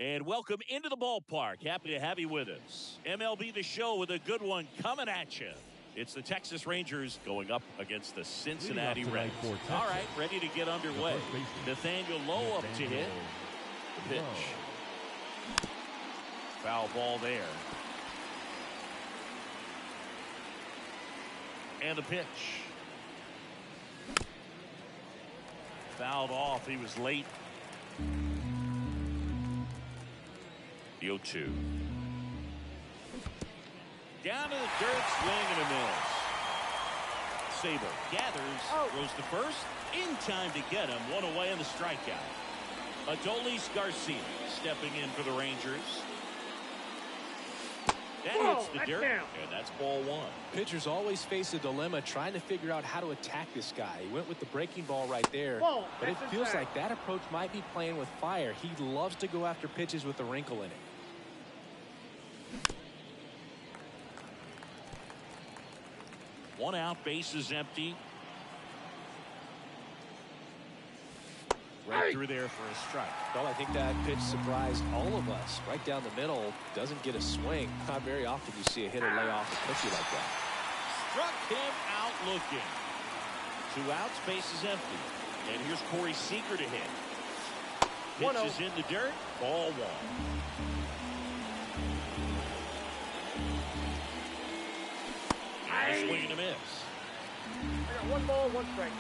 And welcome into the ballpark. Happy to have you with us. MLB The Show with a good one coming at you. It's the Texas Rangers going up against the Cincinnati Reds. All right, ready to get underway. Nathaniel Lowe up to hit. The pitch. Foul ball there. And the pitch. Fouled off. He was late. The 0-2. Down to the dirt, swing and a miss. Sable gathers, throws to first, in time to get him. One away on the strikeout. Adolis Garcia stepping in for the Rangers. That hits the dirt, and that's ball one. Pitchers always face a dilemma trying to figure out how to attack this guy. He went with the breaking ball right there, but it feels like that approach might be playing with fire. He loves to go after pitches with a wrinkle in it. One out, base is empty. Right through there for a strike. Well, I think that pitch surprised all of us. Right down the middle, doesn't get a swing. Not very often you see a hitter lay off a pitcher like that. Struck him out looking. 2 outs, base is empty. And here's Corey Seager to hit. Pitch is in the dirt, ball one. And a swing and a miss. I got 1 ball, 1 strike.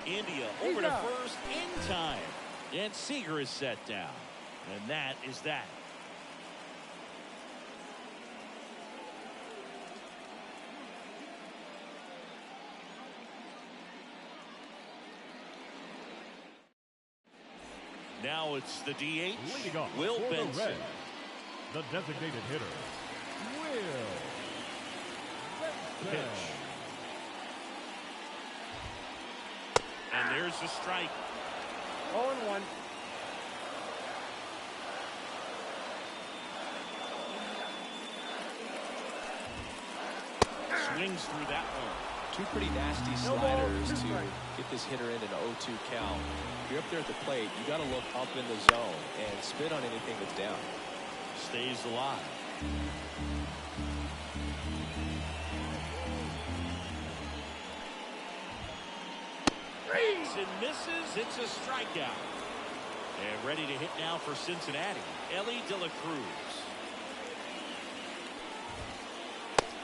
India over to first in time. And Seager is set down. And that is that. Now it's the DH, Will Benson. The designated hitter, Will Benson. Pitch. And there's the strike. 0-1. Swings through that one. 2 pretty nasty sliders to get this hitter in an 0-2 count. If you're up there at the plate, you got to look up in the zone and spit on anything that's down. Stays alive. And misses. It's a strikeout. And ready to hit now for Cincinnati, Ellie De La Cruz.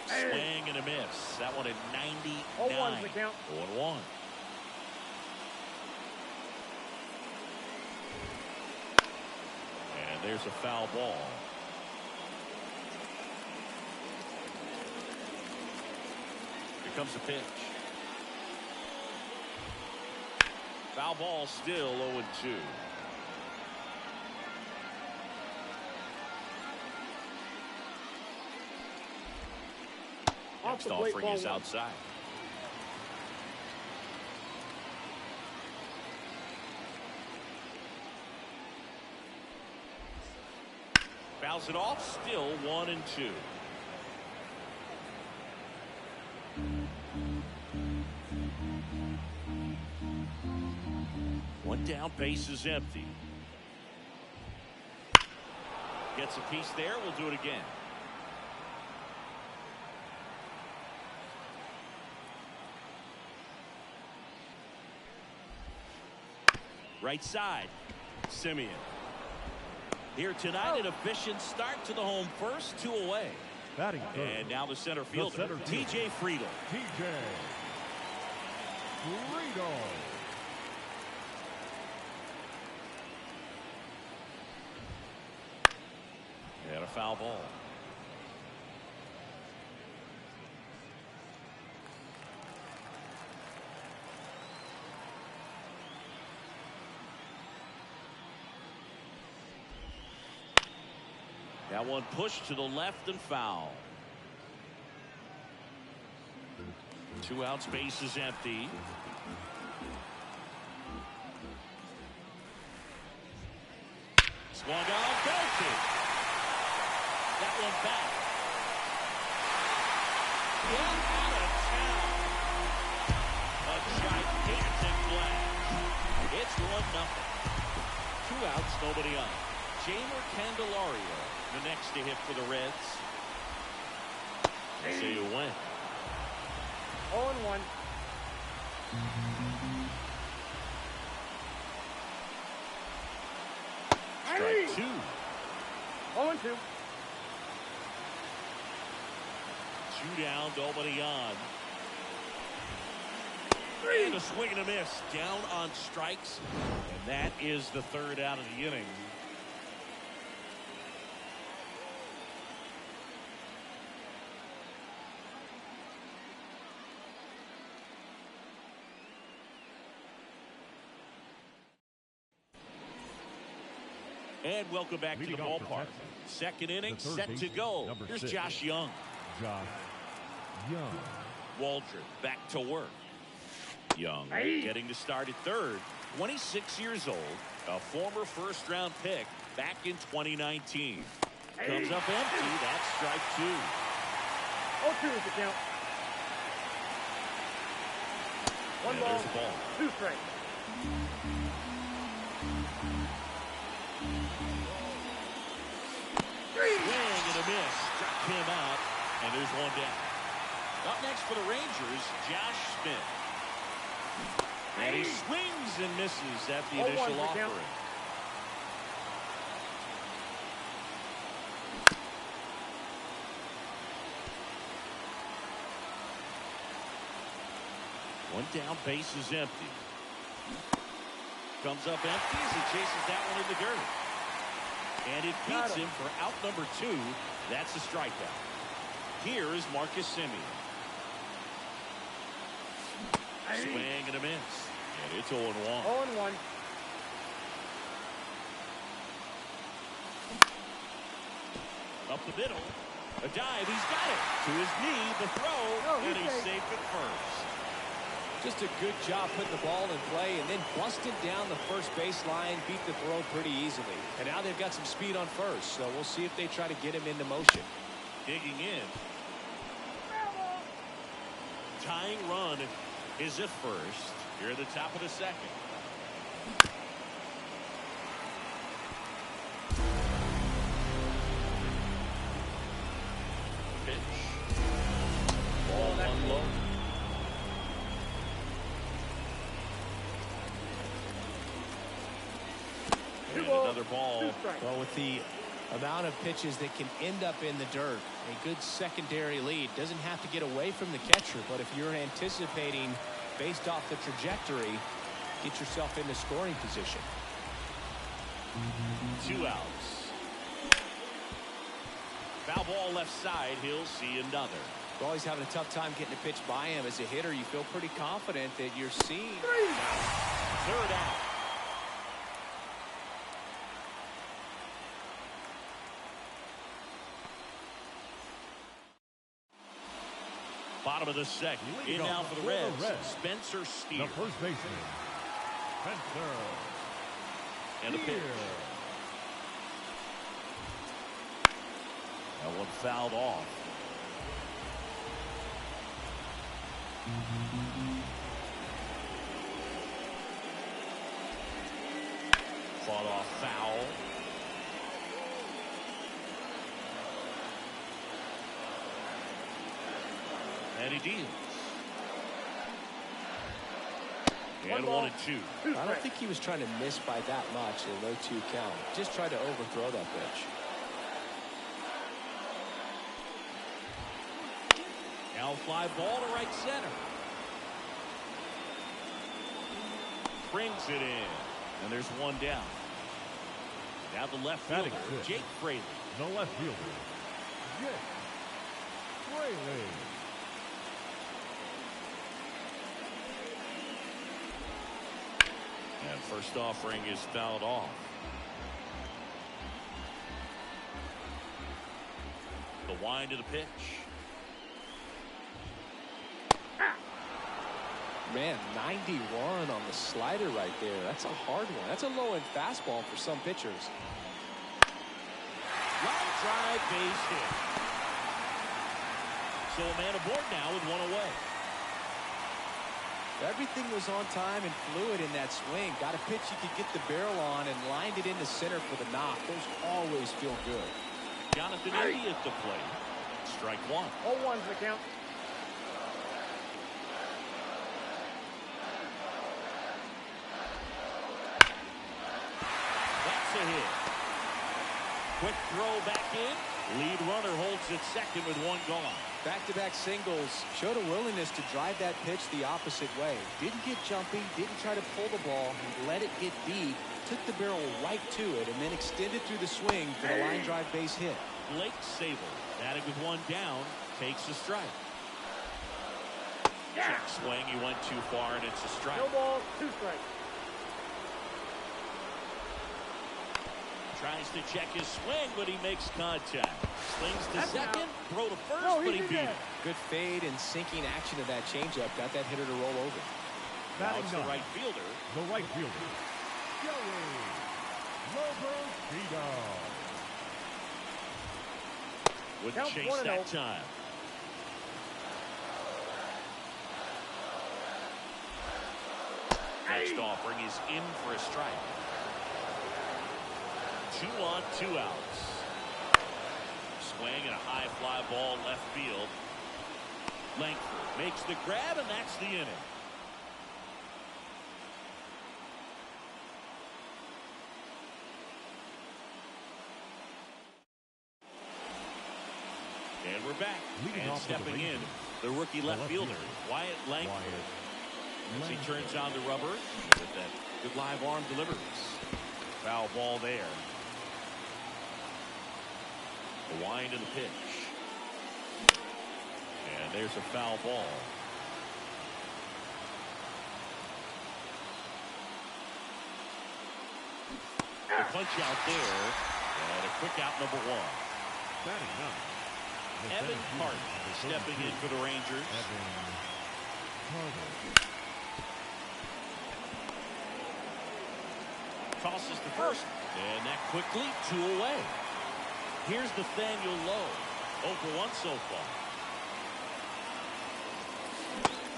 Swing and a miss. That one at 99. 0-1's the count. 0-1. And there's a foul ball. Here comes the pitch. Foul ball, still 0-2. Next offering is outside. Fouls it off, still 1-2. One down, base is empty. Gets a piece there, we'll do it again. Right side, Simeon. Here tonight, an efficient start to the home first, 2 away. Batting third. And now the center fielder, TJ Friedel. TJ Friedel. And a foul ball. That one pushed to the left and foul. 2 outs, base is empty. Swung on, belted. That one back. One out of town. 1-0. 2 outs, nobody on. Jamer Candelario, the next to hit for the Reds. Let's see who went. 0-1. Strike 2. 0-2. 2 down, nobody on. And a swing and a miss. Down on strikes. And that is the 3rd out of the inning. And welcome back to the ballpark. Second inning set to go. Here's Josh Young. Josh Young. Waldron back to work. Young getting to start at third. 26 years old. A former first-round pick back in 2019. Comes up empty. That's strike 2. 0-2 is the count. 1 ball, 2 strikes. Swing and a miss. Struck him out, and there's 1 down. Up next for the Rangers, Josh Smith. And he swings and misses at the initial offering. One down, base is empty. Comes up empty as he chases that one in the dirt. And it beats him for out number 2. That's a strikeout. Here is Marcus Semien. Swing and a miss. And it's 0-1. 0-1. Up the middle. A dive. He's got it. To his knee. The throw. And he's safe at first. Just a good job putting the ball in play and then busted down the first baseline, beat the throw pretty easily. And now they've got some speed on first, so we'll see if they try to get him into motion. Digging in. Tying run is at first. Here at the top of the second. Pitch. Ball 1 low. And another ball. Well, with the amount of pitches that can end up in the dirt, a good secondary lead. Doesn't have to get away from the catcher, but if you're anticipating based off the trajectory, get yourself into scoring position. 2 outs. Foul ball left side. He'll see another. You're always having a tough time getting a pitch by him. As a hitter, you feel pretty confident that you're seeing. 3rd out. Bottom of the second. In now for the Reds. Spencer Steer. The first baseman, Spencer. And a pitch. That one fouled off. Fought off foul. And he deals. And 1-2. I don't think he was trying to miss by that much in a 0-2 count. Just tried to overthrow that pitch. Now fly ball to right center. Brings it in. And there's 1 down. Now the left fielder, Jake Fraley. The left fielder, Jake Fraley. And first offering is fouled off. The wind of the pitch. Man, 91 on the slider right there. That's a hard one. That's a low-end fastball for some pitchers. Line drive, base hit. So a man aboard now with 1 away. Everything was on time and fluid in that swing. Got a pitch you could get the barrel on and lined it into center for the knock. Those always feel good. Jonathan Indy at the plate. Strike one. 0-1's the count. That's a hit. Quick throw back in. Lead runner holds it second with one gone. Back-to-back singles. Showed a willingness to drive that pitch the opposite way. Didn't get jumpy, didn't try to pull the ball, let it get beat, took the barrel right to it, and then extended through the swing for the line drive base hit. Blake Sabol, batting with one down, takes a strike. Check swing, he went too far, and it's a strike. No ball, 2 strikes. Tries to check his swing, but he makes contact. Slings to second, throw to first, No, but he beat it. Good fade and sinking action of that changeup got that hitter to roll over. Now it's the right fielder. The right fielder, Joey Loberfido. Wouldn't Count chase 1-0. that time. Next offering is in for a strike. 2 on, 2 outs. Swing and a high fly ball left field. Langford makes the grab, and that's the inning. And we're back. Leading And off with the stepping in, Rangers, the rookie left fielder, Wyatt Langford. As he turns on the rubber with that good live arm delivers. Foul ball there. The wind of the pitch. And there's a foul ball. The punch out there. And a quick out, number 1. Batting ninth, the Evan center fielder, Carter number stepping in 32, for the Rangers. Evan Carter. Tosses to first. And that quickly 2 away. Here's Nathaniel Lowe. 0 for 1 so far.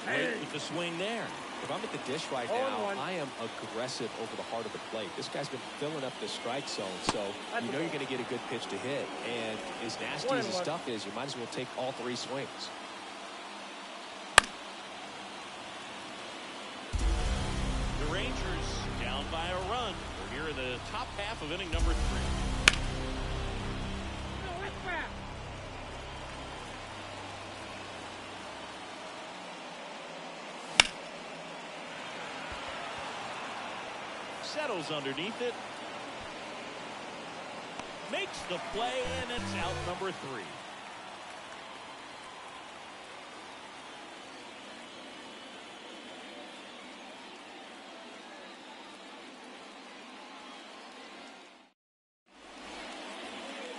Late with the swing there. If I'm at the dish right now, I am aggressive over the heart of the plate. This guy's been filling up the strike zone, so you know you're going to get a good pitch to hit. And as nasty as the stuff is, you might as well take all 3 swings. The Rangers down by a run. We're here in the top half of inning number 3. Settles underneath it. Makes the play, and it's out number 3.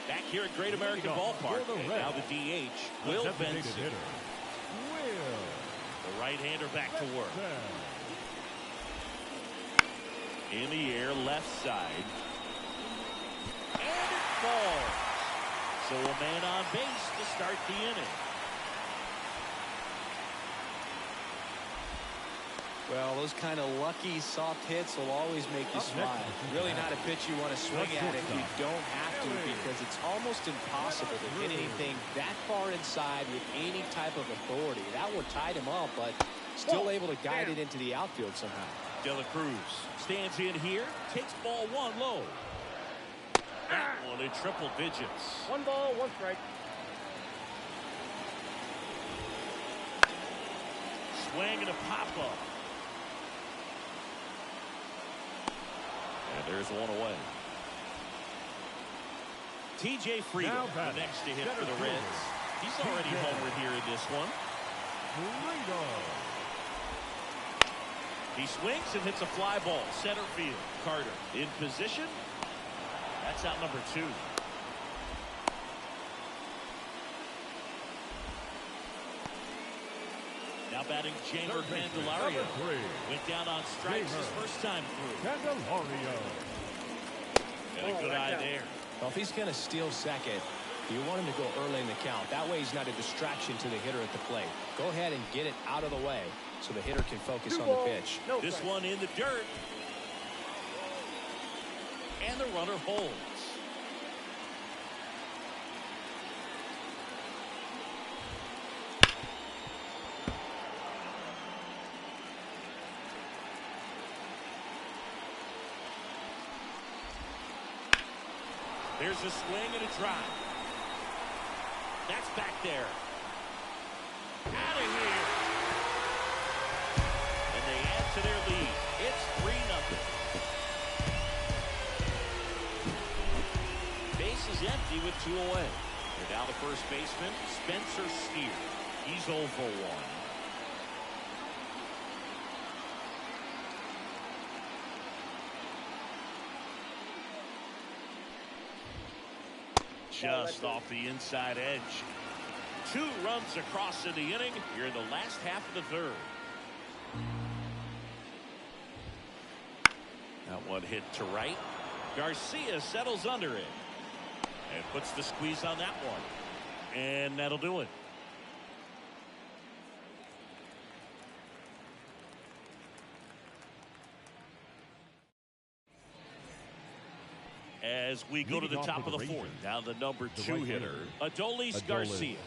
Back here at Great American Ballpark. And now the DH, Will Benson. The right-hander back to work. In the air, left side. And it falls. So a man on base to start the inning. Well, those kind of lucky soft hits will always make you smile. Really not a pitch you want to swing at if you don't have to, because it's almost impossible to hit anything that far inside with any type of authority. That one tied him up, but still able to guide it into the outfield somehow. De La Cruz stands in here, takes ball 1 low. That one in triple digits. 1 ball, 1 strike. Swing and a pop-up. And there's 1 away. TJ Friedel, the next to hit for the Reds. He's already homered here in this one. He swings and hits a fly ball, center field. Carter in position. That's out number 2. Now batting Jamer Candelario. Went down on strikes his first time through. Candelario. And a good eye there. Well, if he's going to steal second, You want him to go early in the count. That way he's not a distraction to the hitter at the plate. Go ahead and get it out of the way so the hitter can focus on the pitch. No this strike. one in the dirt. And the runner holds. There's a swing and a drive. That's back there. Out of here. And they add to their lead. It's 3-0. Base is empty with 2 away. And now the first baseman, Spencer Steer. He's 0 for 1. Just off the inside edge. 2 runs across in the inning here in the last half of the third. That one hit to right. Garcia settles under it and puts the squeeze on that one. And that'll do it. As we go to the top of the fourth, now the number 2 hitter, Adolis Garcia.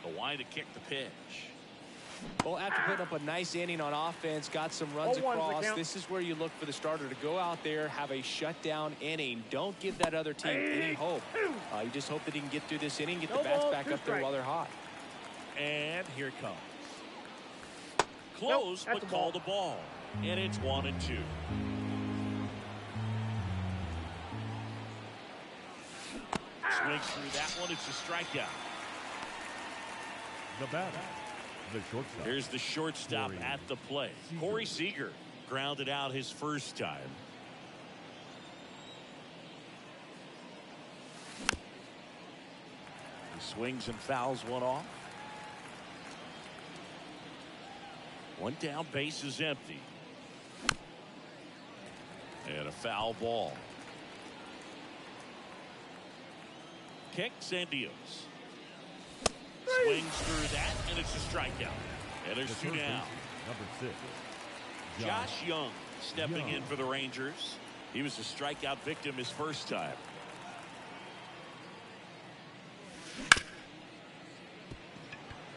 The wide to kick the pitch. Well, after putting up a nice inning on offense, got some runs across, this is where you look for the starter to go out there, have a shutdown inning. Don't give that other team any hope. You just hope that he can get through this inning, get the bats back up there while they're hot. And here it comes. Close, but called a ball. And it's 1-2. Swings through that one. It's a strikeout. The batter, the shortstop. Here's the shortstop at the plate. Corey Seager grounded out his first time. He swings and fouls one off. One down, base is empty. And a foul ball. Kicks and deals. Swings through that, and it's a strikeout. And there's 2 down. Number 6. Josh Young stepping in for the Rangers. He was a strikeout victim his first time.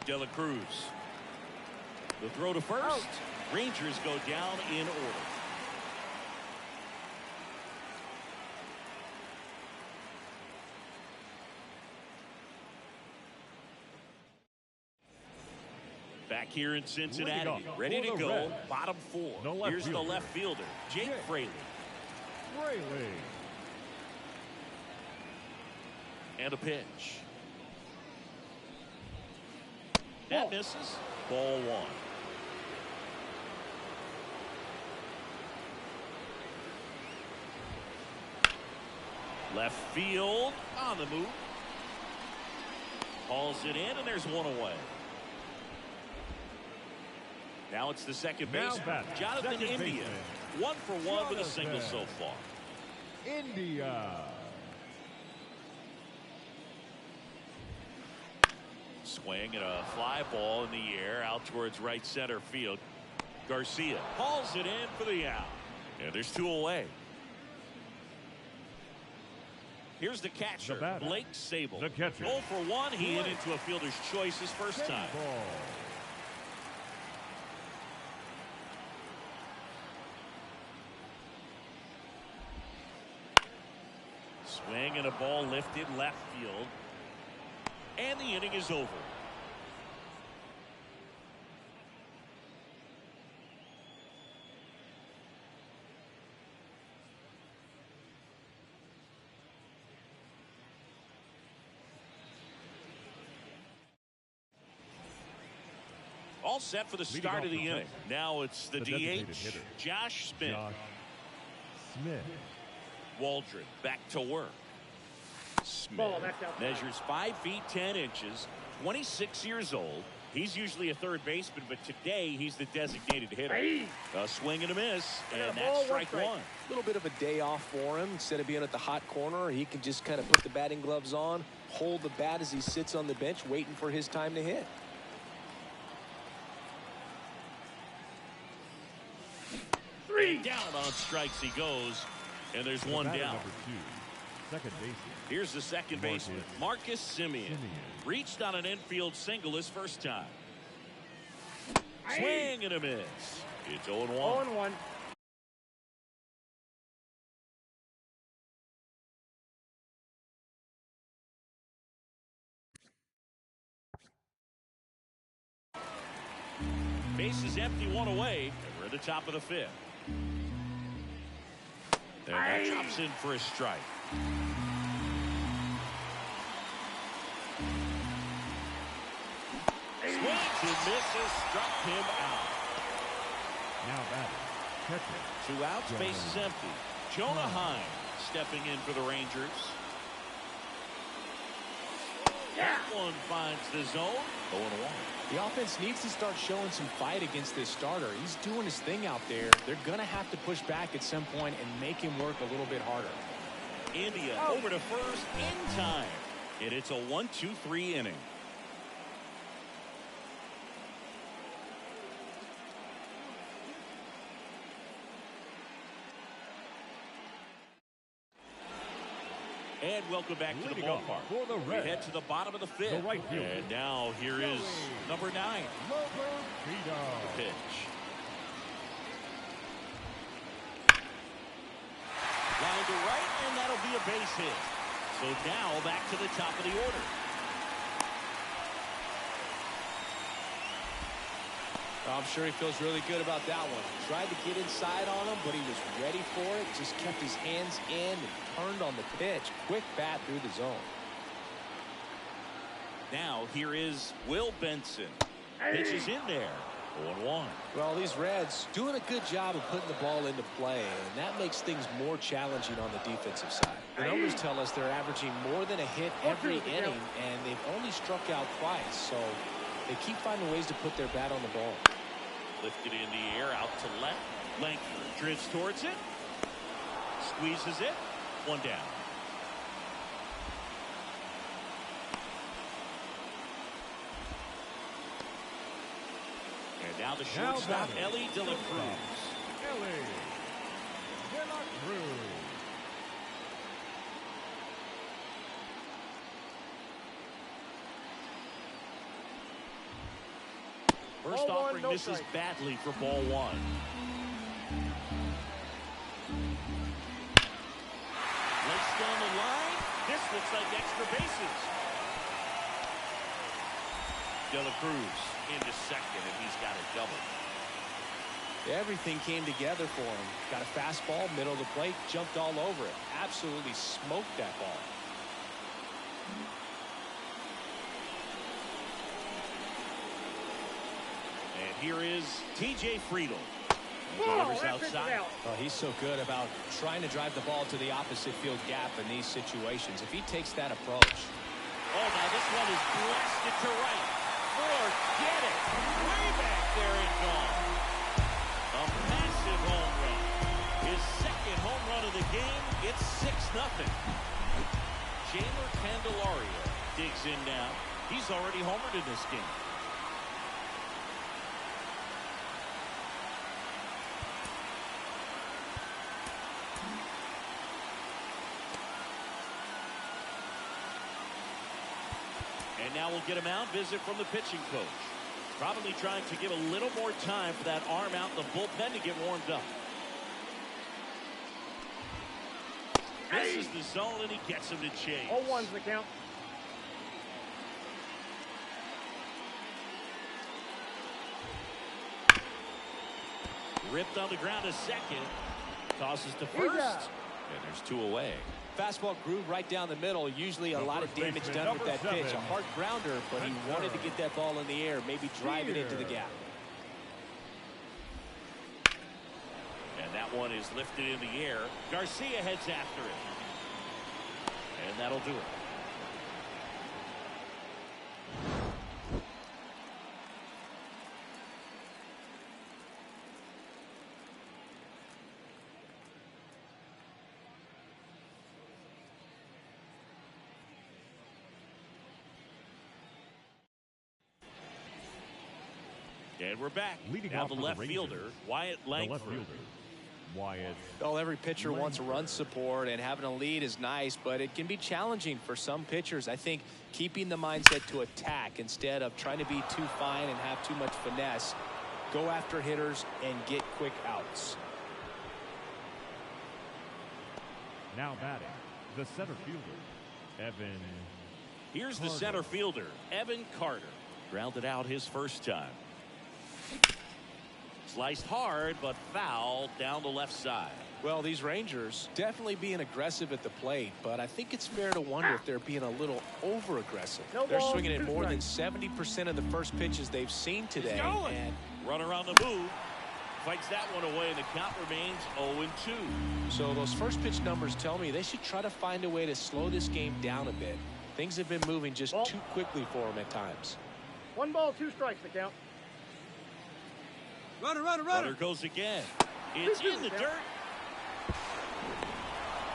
De La Cruz. The throw to first. Rangers go down in order. Back here in Cincinnati, ready to go, bottom 4. Here's the left fielder, Jake Fraley. And a pitch. That misses. Ball 1. Left field on the move. Hauls it in, and there's 1 away. Now it's the second baseman, Jonathan India. 1 for 1 with a single so far. India. Swing and a fly ball in the air out towards right center field. Garcia hauls it in for the out. And there's 2 away. Here's the catcher, Blake Sable. The catcher. 0 for 1. He hit into a fielder's choice his first time. Swing and a ball lifted left field. And the inning is over. All set for the start of the inning. Now it's the DH, Josh Smith. Waldron back to work. Smith measures 5 feet 10 inches, 26 years old. He's usually a third baseman, but today he's the designated hitter. A swing and a miss, and that's strike one. A little bit of a day off for him. Instead of being at the hot corner, he can just kind of put the batting gloves on, hold the bat as he sits on the bench, waiting for his time to hit. Down on strikes he goes, and there's one down. Number 2, second baseman. Here's the second baseman, Marcus Semien. Reached on an infield single his first time. Swing and a miss. It's 0-1. 0-1. Base is empty, one away, and we're at the top of the fifth. And that drops in for a strike. Swings and misses, struck him out. Now batting, catcher. 2 outs, base is empty. Jonah Heim stepping in for the Rangers. That one finds the zone. 0-1. The offense needs to start showing some fight against this starter. He's doing his thing out there. They're going to have to push back at some point and make him work a little bit harder. India over to first in time. And it's a 1-2-3 inning. And welcome back to the ballpark. For the We Reds, head to the bottom of the fifth. the right fielder, And now here is number 9. Loberto. Pitch. Line to right, and that'll be a base hit. So now back to the top of the order. I'm sure he feels really good about that one. Tried to get inside on him, but he was ready for it. Just kept his hands in and turned on the pitch. Quick bat through the zone. Now here is Will Benson. Pitch is in there. 0-1. Well, these Reds doing a good job of putting the ball into play, and that makes things more challenging on the defensive side. The numbers tell us they're averaging more than a hit every inning, and they've only struck out twice, so they keep finding ways to put their bat on the ball. Lifted in the air, out to left. Langford drifts towards it. Squeezes it. 1 down. And now the shortstop, Ellie De La Cruz. Ellie De La Cruz. First Ball one, offering no misses strike. badly for ball 1. Laced down the line. This looks like extra bases. De La Cruz into second, and he's got a double. Everything came together for him. Got a fastball, middle of the plate, jumped all over it. Absolutely smoked that ball. And here is T.J. Friedel. Delivers outside. Oh, he's so good about trying to drive the ball to the opposite field gap in these situations. If he takes that approach. Oh, now this one is blasted to right. Forget it. Way back there and gone. A massive home run. His second home run of the game. It's 6-0. Jaimer Candelario digs in now. He's already homered in this game. And now we'll get a mound visit from the pitching coach. Probably trying to give a little more time for that arm out in the bullpen to get warmed up. This is the zone, and he gets him to chase. 0-1's the count. Ripped on the ground to second. Tosses to first. And there's 2 away. Fastball groove right down the middle. Usually a lot of damage done with that pitch. A hard grounder, but he wanted to get that ball in the air, maybe drive it into the gap. And that one is lifted in the air. Garcia heads after it. And that'll do it. And we're back. Leading now off the for the left Rangers, fielder, Wyatt the Langford. left fielder, Wyatt. Well, every pitcher wants Langford. run support, and having a lead is nice, but it can be challenging for some pitchers. I think keeping the mindset to attack instead of trying to be too fine and have too much finesse. Go after hitters and get quick outs. Now batting, the center fielder, Evan. Here's the Carter. center fielder, Evan Carter. Grounded out his first time. Sliced hard, but fouled down the left side. Well, these Rangers definitely being aggressive at the plate, but I think it's fair to wonder if they're being a little over-aggressive. No They're ball, swinging at 2 more than strikes. 70% of the first pitches they've seen today. And Runner on the move. Fights that one away, and the count remains 0-2. so those first pitch numbers tell me they should try to find a way to slow this game down a bit. Things have been moving just Ball. too quickly for them at times. 1 ball, 2 strikes the count. Runner goes again. It's in the dirt.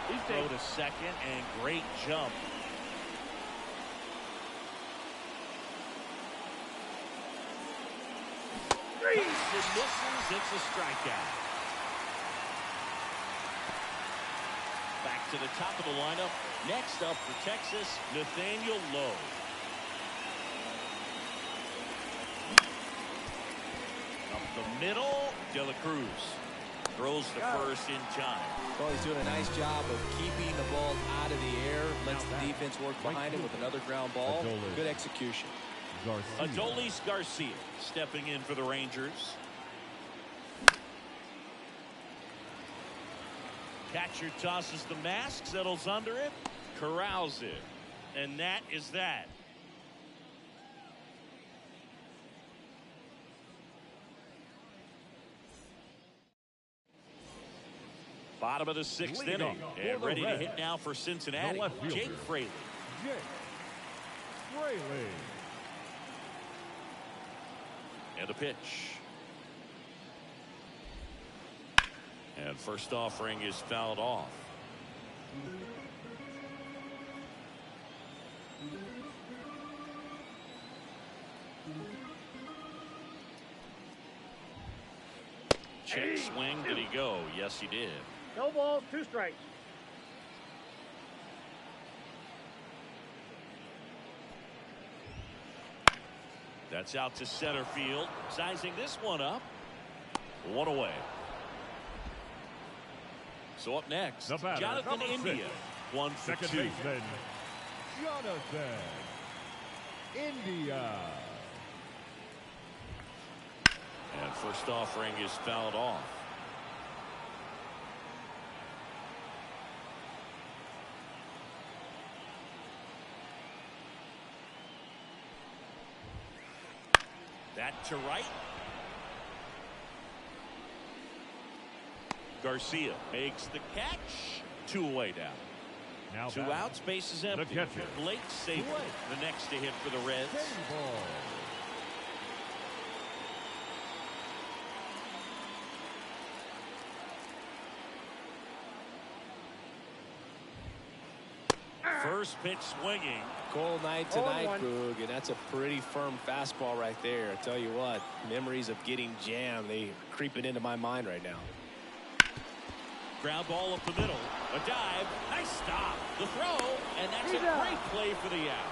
He's Throw taken. to second, and great jump. It misses. It's a strikeout. Back to the top of the lineup. Next up for Texas, Nathaniel Lowe. Up the middle, De La Cruz throws the first in time. Well, he's doing a nice job of keeping the ball out of the air. Lets the defense work behind him with another ground ball. Adolis. Good execution. Garcia. Adolis Garcia stepping in for the Rangers. Catcher tosses the mask, settles under it, corrals it, and that is that. Bottom of the 6th Leading inning, off and for the ready to Reds, hit now for Cincinnati, the left fielder. Jake Fraley. Jake Fraley. And a pitch. And first offering is fouled off. Check swing. Did he go? Yes, he did. No balls, 2 strikes. That's out to center field. Sizing this one up. 1 away. So up next, The batter, Jonathan number 6. India. 1 for Second 2. baseman, Jonathan India. And first offering is fouled off. That to right. Garcia makes the catch. 2 away now. Now 2 batting, outs, bases empty. catcher, Blake Sabol, Blake. the next to hit for the Reds. Sabol. First pitch swinging. Cold night 0-1. tonight, Boog, and that's a pretty firm fastball right there. I tell you what, memories of getting jammed, they are creeping into my mind right now. Ground ball up the middle. A dive. Nice stop. The throw. And that's a He's out. great play for the out.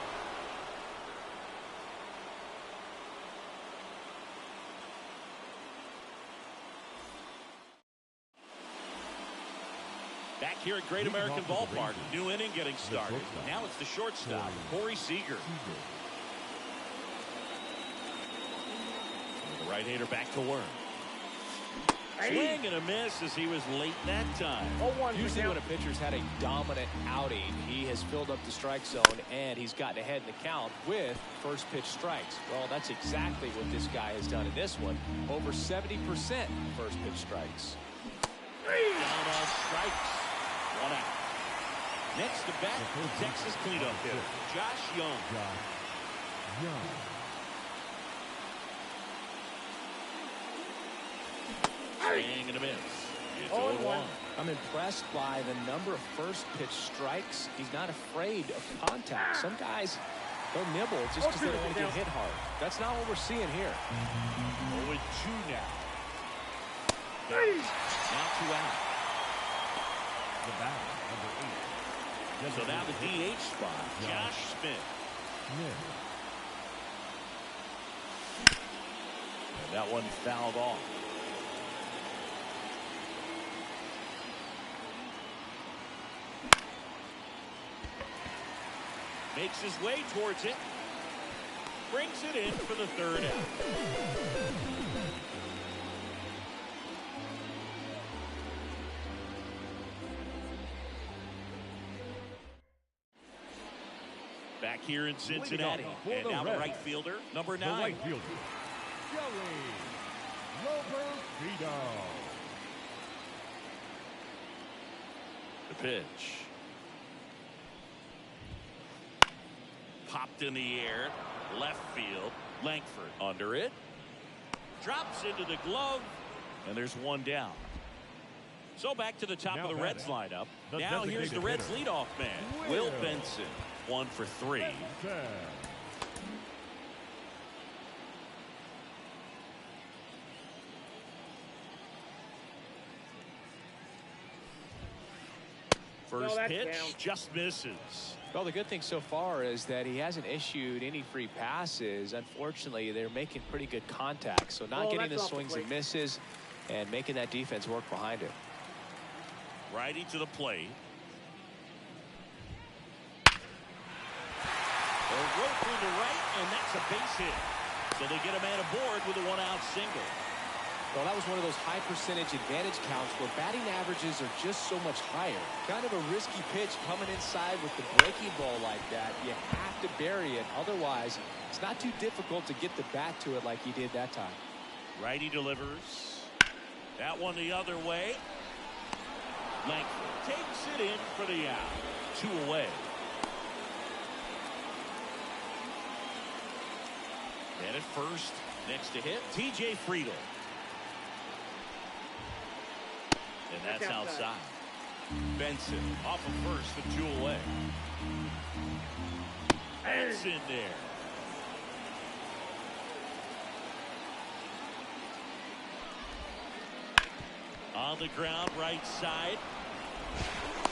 Back here at Great Leading American off for the Ballpark. Rangers, New inning getting started. shortstop, Now it's the shortstop, Corey Seager. The right-hander back to work. Swing and a miss as he was late that time. 0-1 Usually the when count. a pitcher's had a dominant outing, he has filled up the strike zone and he's gotten ahead in the count with first pitch strikes. Well, that's exactly what this guy has done in this one. Over 70% first pitch strikes. Down on strikes. 1 out. Next to bat, the Texas cleanup hitter, Josh Young. Josh Young. Swing and a miss. It's 0-1. I'm impressed by the number of first pitch strikes. He's not afraid of contact. Some guys They'll nibble just because they don't want to get hit hard. That's not what we're seeing here. 0-2 now. Now 2 out. The batter, number 8. So now the DH spot, Josh Smith. And that one fouled off. Makes his way towards it. Brings it in for the third out. Back here in Cincinnati. And now the right fielder, number 9. The right fielder, Joey Roberto. The pitch. Popped in the air. Left field. Langford under it. Drops into the glove. And there's one down. So back to the top of the Reds lineup. Now here's the Reds leadoff man, Will Benson. 1 for 3. First pitch just misses. Well, the good thing so far is that he hasn't issued any free passes. Unfortunately, they're making pretty good contact. So not getting the swings and misses and making that defense work behind him. Righty to the plate. A rope to the right, and that's a base hit. So they get a man aboard with a 1-out single. Well, that was one of those high percentage advantage counts where batting averages are just so much higher. Kind of a risky pitch coming inside with the breaking ball like that. You have to bury it. Otherwise, it's not too difficult to get the bat to it like he did that time. Righty delivers. That one the other way. Langford takes it in for the out. 2 away. And at first, next to hit, T.J. Friedel. And that's outside. Benson off of first with 2 away. That's in there. On the ground, right side.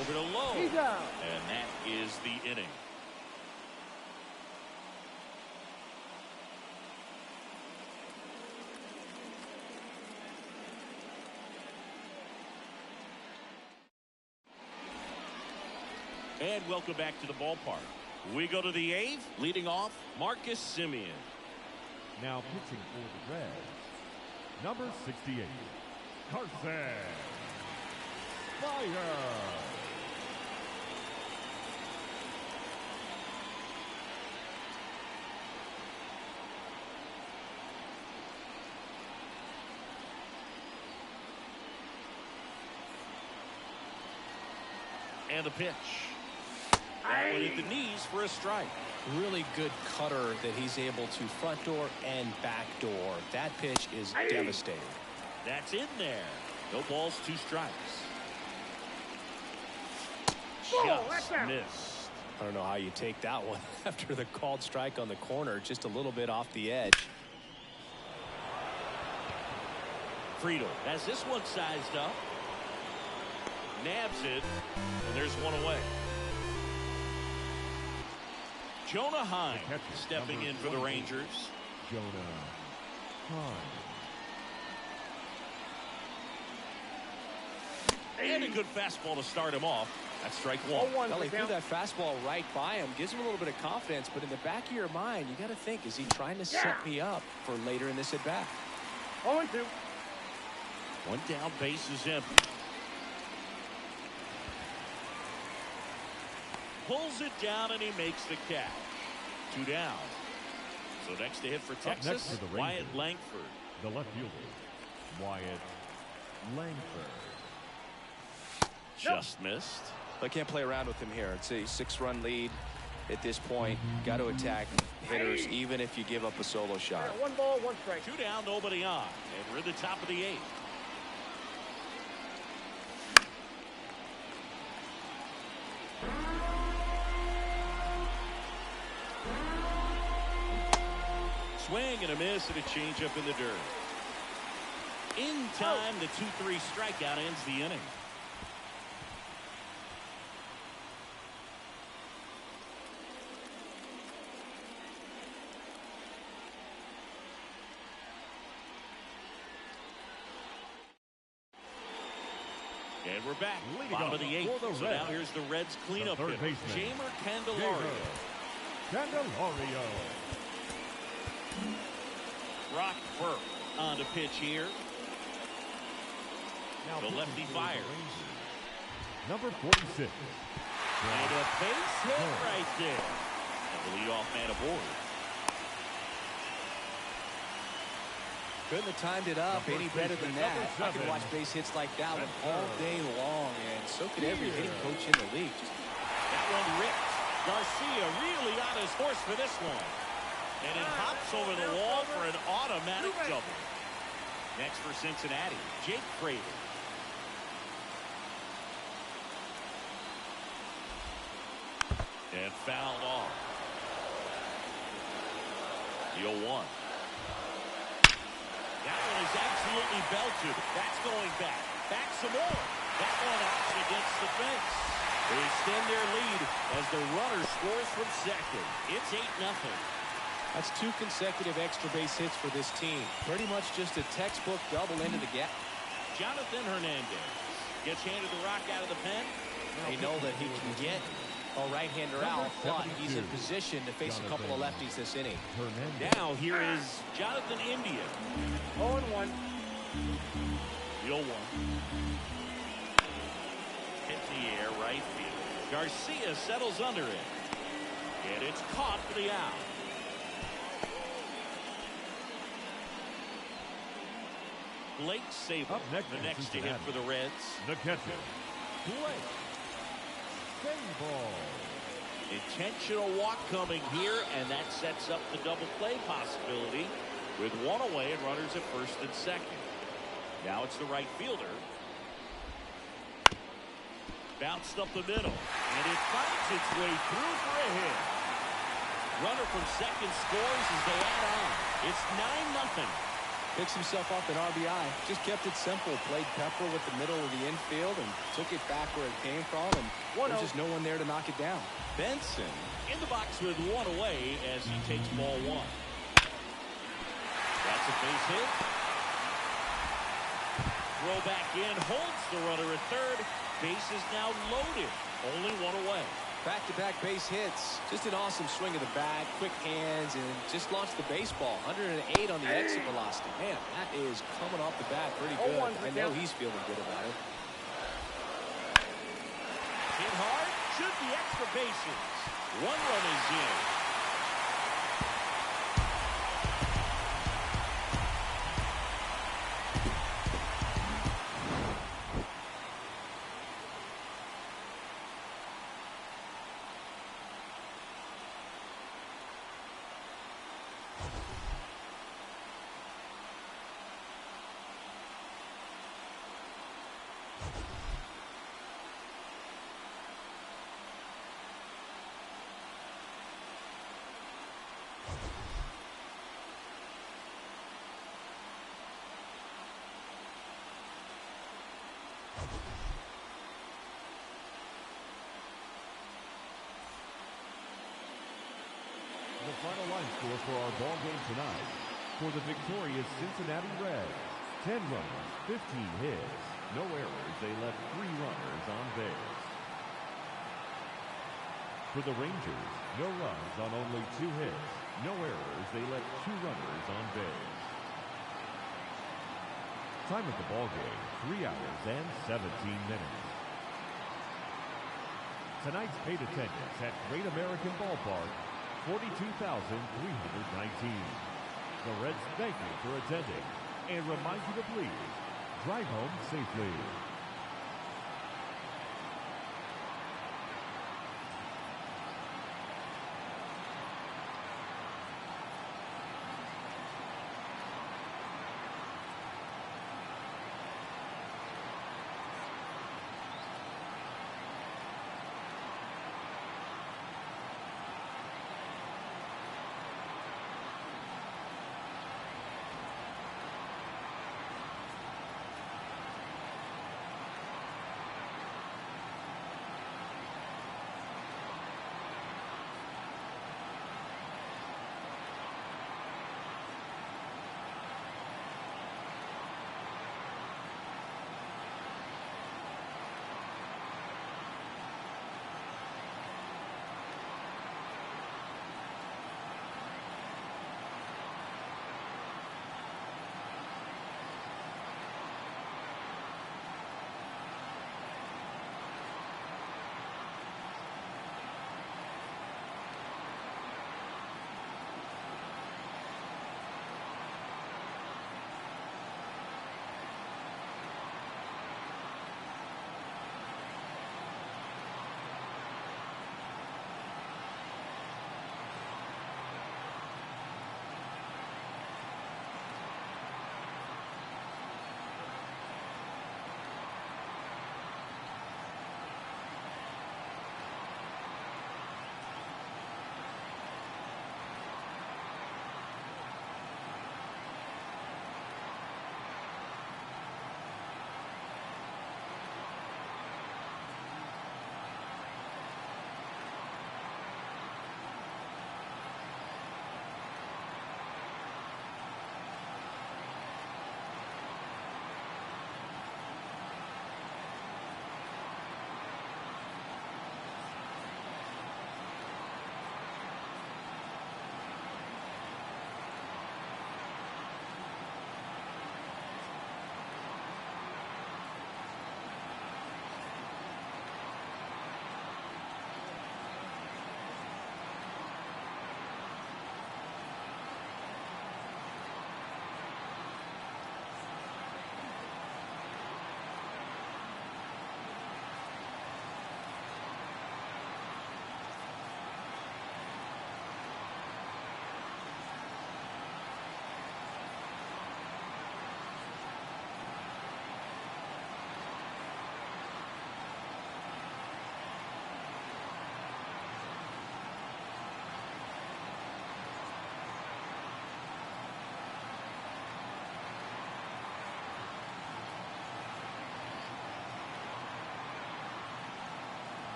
Over to low. And that is the inning. And welcome back to the ballpark. We go to the 8th, leading off Marcus Semien. Now pitching for the Reds, number 68, Carson Fire. And the pitch. That one hit the knees for a strike. Really good cutter that he's able to front door and back door. That pitch is devastating. That's in there. No balls, 2 strikes. Just missed. I don't know how you take that one after the called strike on the corner, just a little bit off the edge. Friedel has this one sized up. Nabs it, and there's 1 away. Jonah Heim stepping in for the Rangers. Jonah Heim. And a good fastball to start him off. That's strike 1. Well, he threw that fastball right by him. Gives him a little bit of confidence, but in the back of your mind, you got to think, is he trying to set me up for later in this at-bat? 0-2. 1 down, base is empty. Pulls it down, and he makes the catch. 2 down. So next to hit for Texas, for the Wyatt Langford. The left fielder, Wyatt Langford. Just missed. I can't play around with him here. It's a 6-run lead at this point. Got to attack hitters, even if you give up a solo shot. 1 ball, 1 strike. 2 down, nobody on. And we're at the top of the 8th. swing and a miss and a changeup in the dirt. In time, the 2-3 strikeout ends the inning. And we're back. Bottom of the 8th. So now here's the Reds cleanup hitter, Jeimer Candelario. Brock Burke on the pitch here. Now the lefty fires. Number 46. And a base hit right there. And the leadoff man aboard. Couldn't have timed it up any better than that. I could watch base hits like that one all day long, and so could every hitting coach in the league. That one ripped. Garcia really on his horse for this one. And it hops over the wall for an automatic double. Next for Cincinnati, Jake Craven. And fouled off. The 0-1. That one is absolutely belted. That's going back. Back some more. That one out against the fence. They extend their lead as the runner scores from second. It's 8-0. That's 2 consecutive extra base hits for this team. Pretty much just a textbook double into the gap. Jonathan Hernandez gets handed the rock out of the pen. They know that he can get a right-hander out, but he's in position to face a couple of lefties this inning. Now here is Jonathan India. 0-1. The 0-1. Hit the air, right field. Garcia settles under it. And it's caught for the out. Blake Sable, the next to hit for the Reds. The catcher, Blake Sable. Intentional walk coming here, and that sets up the double play possibility with one away and runners at first and second. Now it's the right fielder. Bounced up the middle, and it finds its way through for a hit. Runner from second scores as they add on. It's 9-0. Picks himself off an RBI. Just kept it simple. Played pepper with the middle of the infield and took it back where it came from. And there's just no one there to knock it down. Benson in the box with one away as he takes ball 1. That's a base hit. Throw back in. Holds the runner at third. Base is now loaded. Only one away. Back-to-back base hits. Just an awesome swing of the bat, quick hands, and just launched the baseball. 108 on the exit velocity. Man, that is coming off the bat pretty good. I know he's feeling good about it. Hit hard, should be extra bases. 1 run is in. The final line score for our ball game tonight. For the victorious Cincinnati Reds, 10 runs, 15 hits, no errors. They left 3 runners on base. For the Rangers, no runs on only 2 hits, no errors. They left 2 runners on base. Time of the ball game, 3 hours and 17 minutes. Tonight's paid attendance at Great American Ballpark, 42,319. The Reds thank you for attending and remind you to please drive home safely.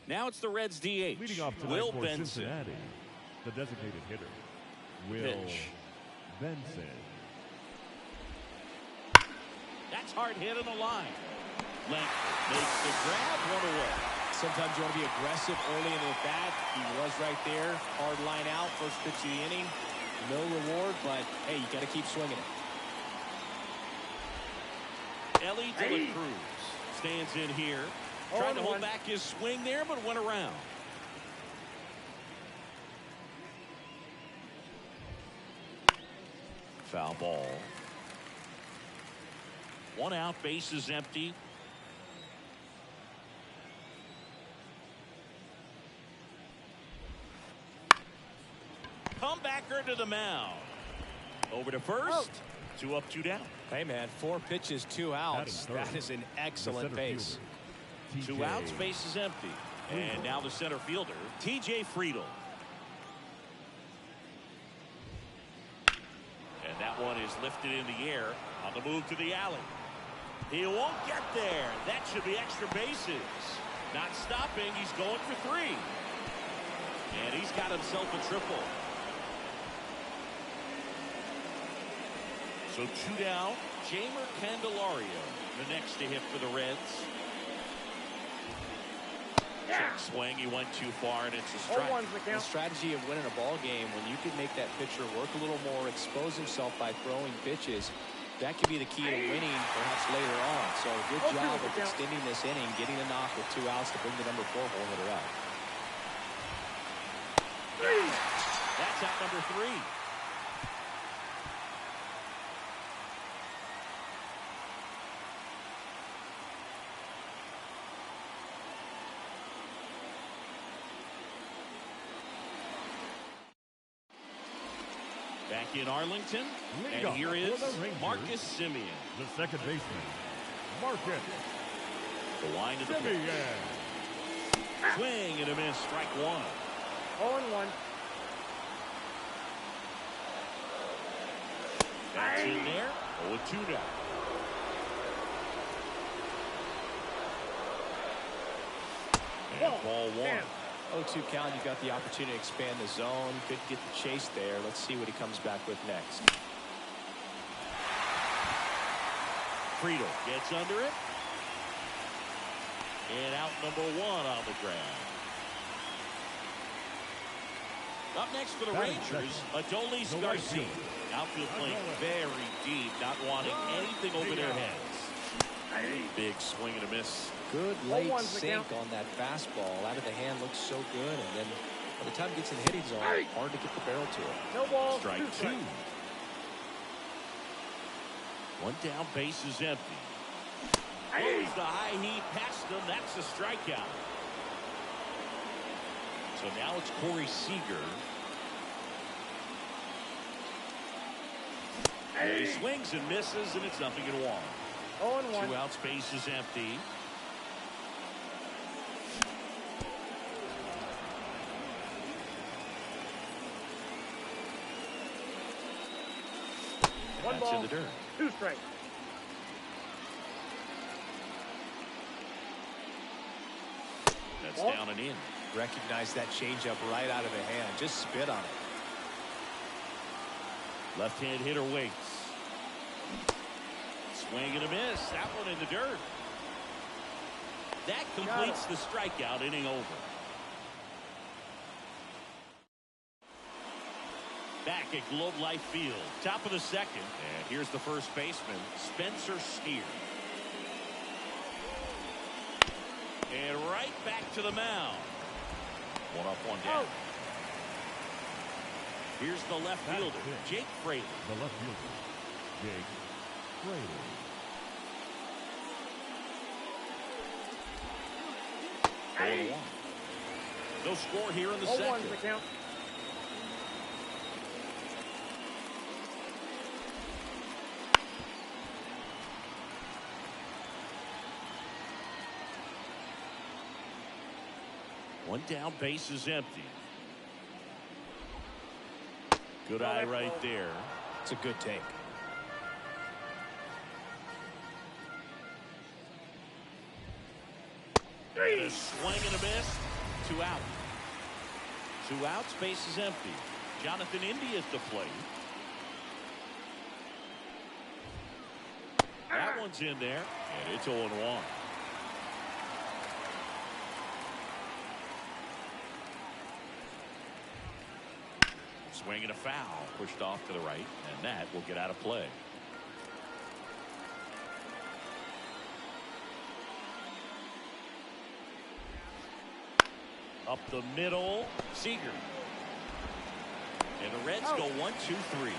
Now it's the Reds DH. Leading off tonight Will for Benson. Cincinnati, the designated hitter, Will Pitch. Benson. That's hard hit on the line. Langford makes the grab, one away. Sometimes you want to be aggressive early in the bat. He was right there. Hard line out. First pitch of the inning. No reward, but hey, you got to keep swinging it. Ellie De La Cruz stands in here. Tried to hold back his swing there, but went around. Foul ball. One out, base is empty. Comebacker to the mound. Over to first. 2 up, 2 down. Hey, man, 4 pitches, 2 outs. That is an excellent pace. 2 outs, base is empty. And now the center fielder, T.J. Friedel. And that one is lifted in the air on the move to the alley. He won't get there. That should be extra bases. Not stopping. He's going for 3. And he's got himself a triple. So 2 down. Jamer Candelario, the next to hit for the Reds. Check swing. He went too far, and it's a strike. The strategy of winning a ball game, when you can make that pitcher work a little more, expose himself by throwing pitches, that could be the key to winning perhaps later on. So good job of extending this inning, getting a knock with 2 outs to bring the number 4 hole hitter out. That's out number 3. Back in Arlington, and here is Marcus Semien. The second baseman, Marcus The line of the pitch. Swing and a miss, strike 1. 0-1. That's in there. 0-2 now. And ball 1. 0-2 count, you got the opportunity to expand the zone. Could get the chase there. Let's see what he comes back with next. Friedel gets under it. And out number 1 on the ground. Up next for the Rangers, Adolis Garcia. Outfield playing very deep, not wanting anything over their heads. Big swing and a miss. Good late sink on that fastball. Out of the hand looks so good, and then by the time it gets in the hitting zone, hard to get the barrel to it. No ball. Strike 2. 1 down, base is empty. Moves the high heat past him. That's a strikeout. So now it's Corey Seager. And he swings and misses, and it's 0-1. 0-1. 2 outs, base is empty. One That's ball. in the dirt. 2 strikes. That's down and in. Recognize that changeup right out of the hand. Just spit on it. Left-hand hitter waits. Swing and a miss. That one in the dirt. That completes the strikeout. Inning over. Back at Globe Life Field. Top of the second. And here's the first baseman, Spencer Steer. And right back to the mound. 1 up, 1 down. Here's the left fielder, Jake Fraley. The left fielder, Jake Fraley. No score here in the 0-1 second. the count. One down, base is empty. Good eye right there. It's a good take. And a swing and a miss. 2 out. 2 outs, base is empty. Jonathan India at the plate. That one's in there, and it's 0-1. Swing and a foul, pushed off to the right, and that will get out of play. Up the middle, Seager. And the Reds go 1, 2, 3.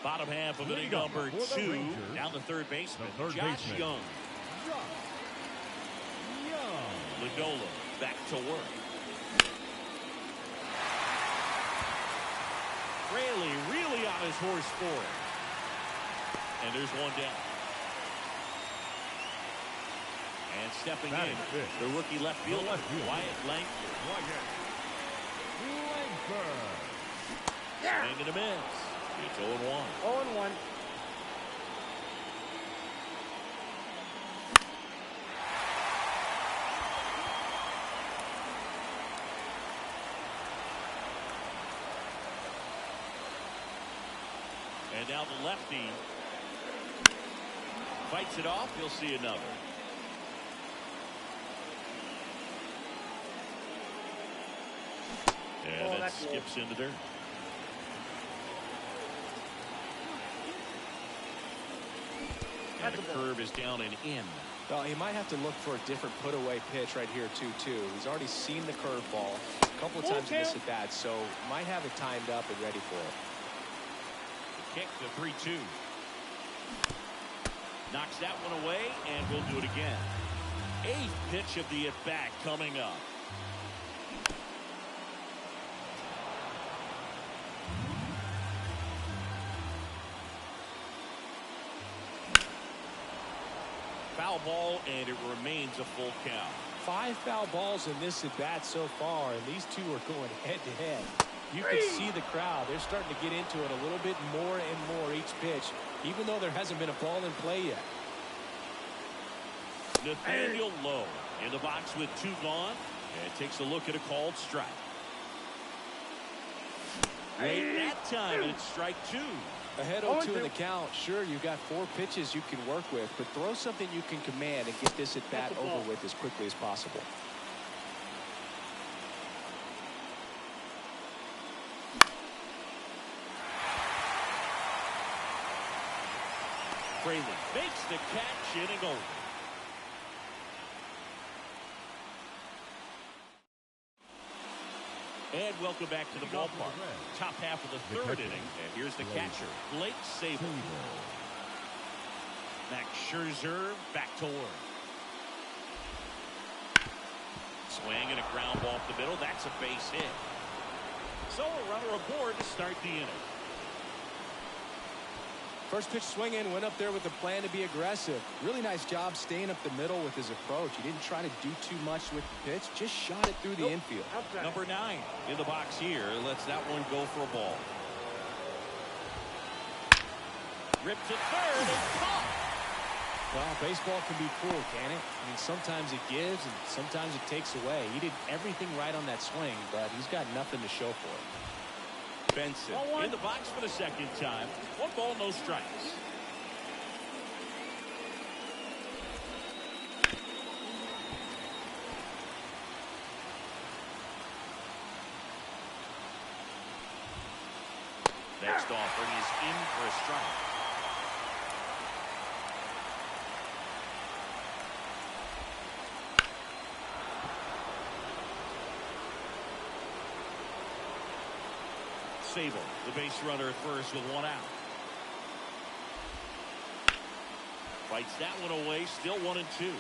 Bottom half of inning number 2. Down the third baseman, Josh Young. Lindolo back to work. Raley really on his horse for it. And there's one down. And stepping in, the rookie left fielder, Wyatt Langford. Swing and a miss. It's 0-1. 0-1. And now the lefty fights it off. You'll see another. And that skips into dirt. And the curve is down and in. Well, he might have to look for a different put-away pitch right here, too. He's already seen the curveball a couple of times in this at-bat, so might have it timed up and ready for it. The kick to 3-2. Knocks that one away, and we'll do it again. 8th pitch of the at-bat coming up. Foul ball, and it remains a full count. 5 foul balls in this at bat so far, and these two are going head to head. You can see the crowd. They're starting to get into it a little bit more and more each pitch, even though there hasn't been a ball in play yet. Nathaniel Lowe in the box with 2 gone, and takes a look at a called strike. Late that time, and it's strike 2. Ahead 0-2 in the count. Sure, you got 4 pitches you can work with, but throw something you can command and get this at bat over with as quickly as possible. Fraley makes the catch, inning over. And welcome back to the ballpark. Top half of the 3rd inning. And here's the catcher, Blake Sabol. Max Scherzer back to work. Swing and a ground ball up the middle. That's a base hit. So a runner aboard to start the inning. First pitch swinging, went up there with a plan to be aggressive. Really nice job staying up the middle with his approach. He didn't try to do too much with the pitch, just shot it through the infield. Number 9 in the box here lets that one go for a ball. Ripped to third and caught. Well, baseball can be cruel, can it? I mean, sometimes it gives and sometimes it takes away. He did everything right on that swing, but he's got nothing to show for it. Benson in the box for the 2nd time. 1 ball, no strikes. Next offering is in for a strike. Sabol, the base runner at first with 1 out. Fights that one away, still 1-2.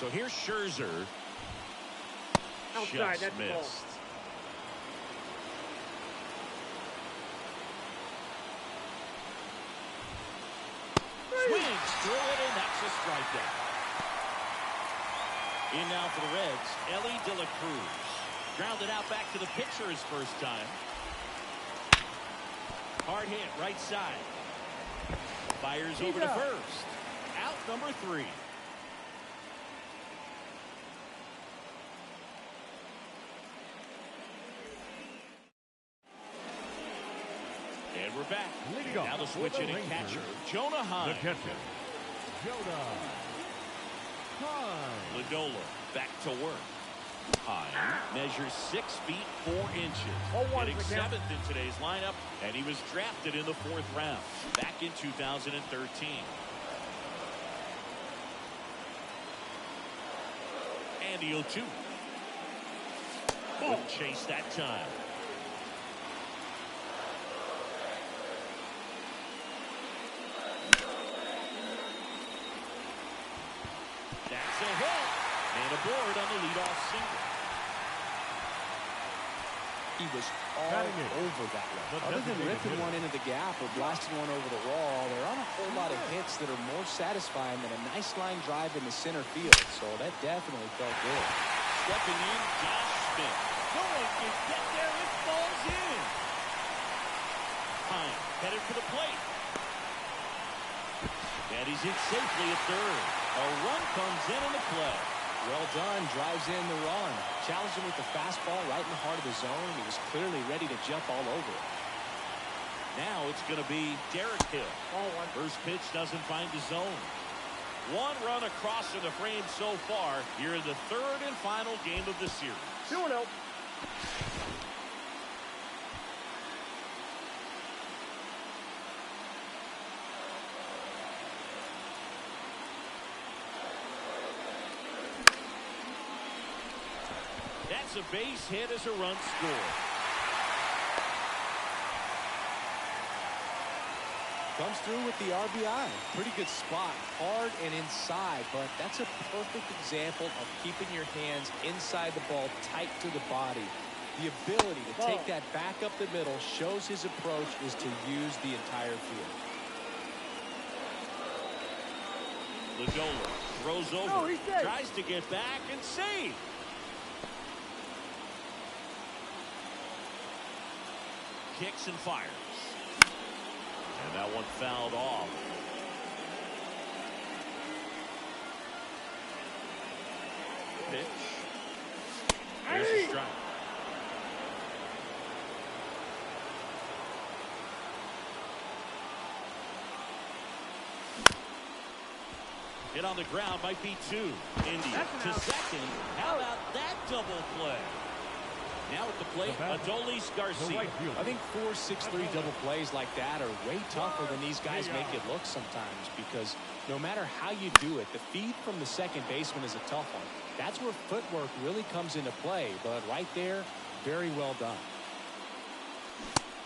So here's Scherzer. Outside, Just missed. Swings through it, and that's a strikeout. In now for the Reds, Ellie De La Cruz. Grounded out back to the pitcher his first time. Hard hit, right side. Fires over to first. Out number 3. And we're back. Now the switch in and catcher, Jonah Hine. The catcher, Jonah Hine. Lodolo back to work. Hine measures 6 feet 4 inches. Hitting 7th in today's lineup, and he was drafted in the 4th round back in 2013. And the 0-2. Couldn't chase that time. That's a hit. And aboard on the leadoff single. He was all over that one. Other than ripping one into the gap or blasting one over the wall, there aren't a whole lot of hits that are more satisfying than a nice line drive in the center field. So that definitely felt good. Stepping in, Josh Smith. No one can get there. It falls in. Hine headed for the plate. And he's in safely at third. A run comes in on the play. Well done. Drives in the run. Challenged him with the fastball right in the heart of the zone. He was clearly ready to jump all over it. Now it's going to be Derek Hill. First pitch doesn't find the zone. 1 run across in the frame so far here in the 3rd and final game of the series. 2-0. That's a base hit as a run scored. Comes through with the RBI. Pretty good spot. Hard and inside, but that's a perfect example of keeping your hands inside the ball, tight to the body. The ability to take that back up the middle shows his approach is to use the entire field. Lodolo throws over, tries to get back and save. Kicks and fires. And that one fouled off. Pitch. Here's a strike. Hit on the ground might be 2. India to second. How about that double play? Now at the plate, Adolis Garcia. I think 4-6-3 double plays like that are way tougher than these guys make it look sometimes, because no matter how you do it, the feed from the second baseman is a tough one. That's where footwork really comes into play, but right there, very well done.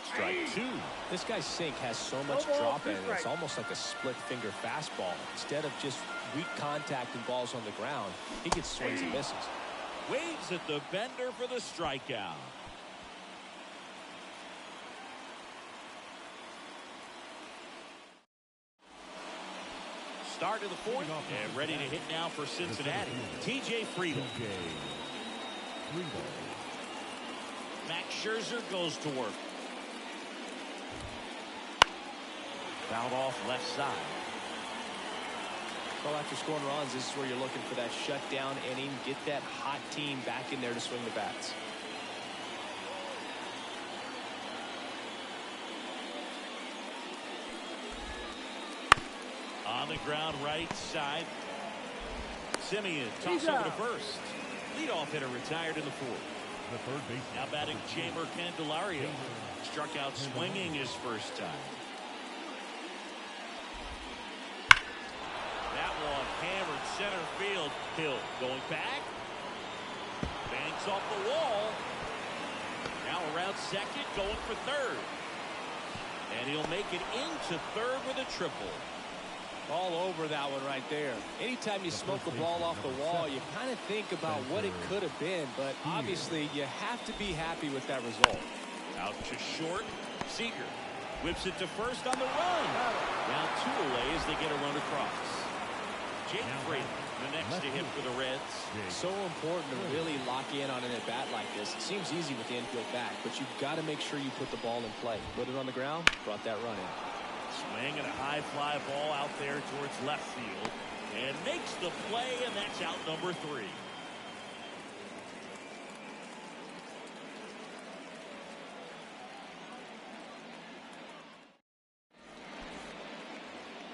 Strike 2. This guy's sink has so much drop in it, it's almost like a split finger fastball. Instead of just weak contact and balls on the ground, he gets swings and misses. Waves at the bender for the strikeout. Start of the 4th and ready to hit now for Cincinnati. TJ Friedel. Max Scherzer goes to work. Fouled off left side. Well, after scoring runs, this is where you're looking for that shutdown inning. Get that hot team back in there to swing the bats. On the ground right side. Simeon toss over to first. Leadoff hitter retired in the 4th. The third base. Now batting Chamber Candelario. Struck out swinging his first time. That one hammered center field. Hill going back. Banks off the wall. Now around second, going for third. And he'll make it into third with a triple. All over that one right there. Anytime you smoke a ball off the wall, you kind of think about what it could have been, but obviously you have to be happy with that result. Out to short, Seager. Whips it to first on the run. Now 2 away as they get a run across. Jake Fraley, the next to hit for the Reds. So important to really lock in on an at-bat like this. It seems easy with the infield back, but you've got to make sure you put the ball in play. Put it on the ground, brought that run in. Swing and a high fly ball out there towards left field. And makes the play, and that's out number 3.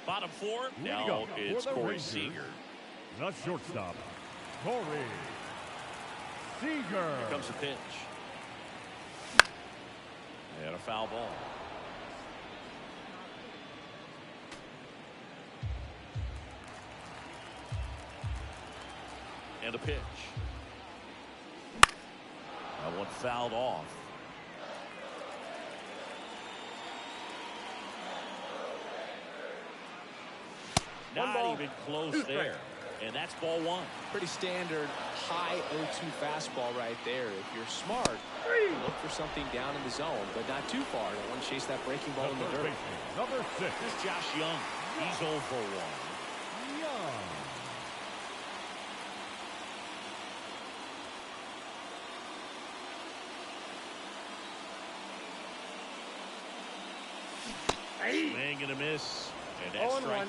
Bottom 4, now it's Corey Seager. The shortstop, Corey Seager. Here comes the pitch. And a foul ball. And a pitch. That one fouled off. Not even close there. And that's ball 1. Pretty standard high 0-2 fastball right there. If you're smart, look for something down in the zone, but not too far. Don't want to chase that breaking ball in the dirt. Number 6. This is Josh Young. He's 0 for 1. Young. Swing and a miss. And that's strike 1.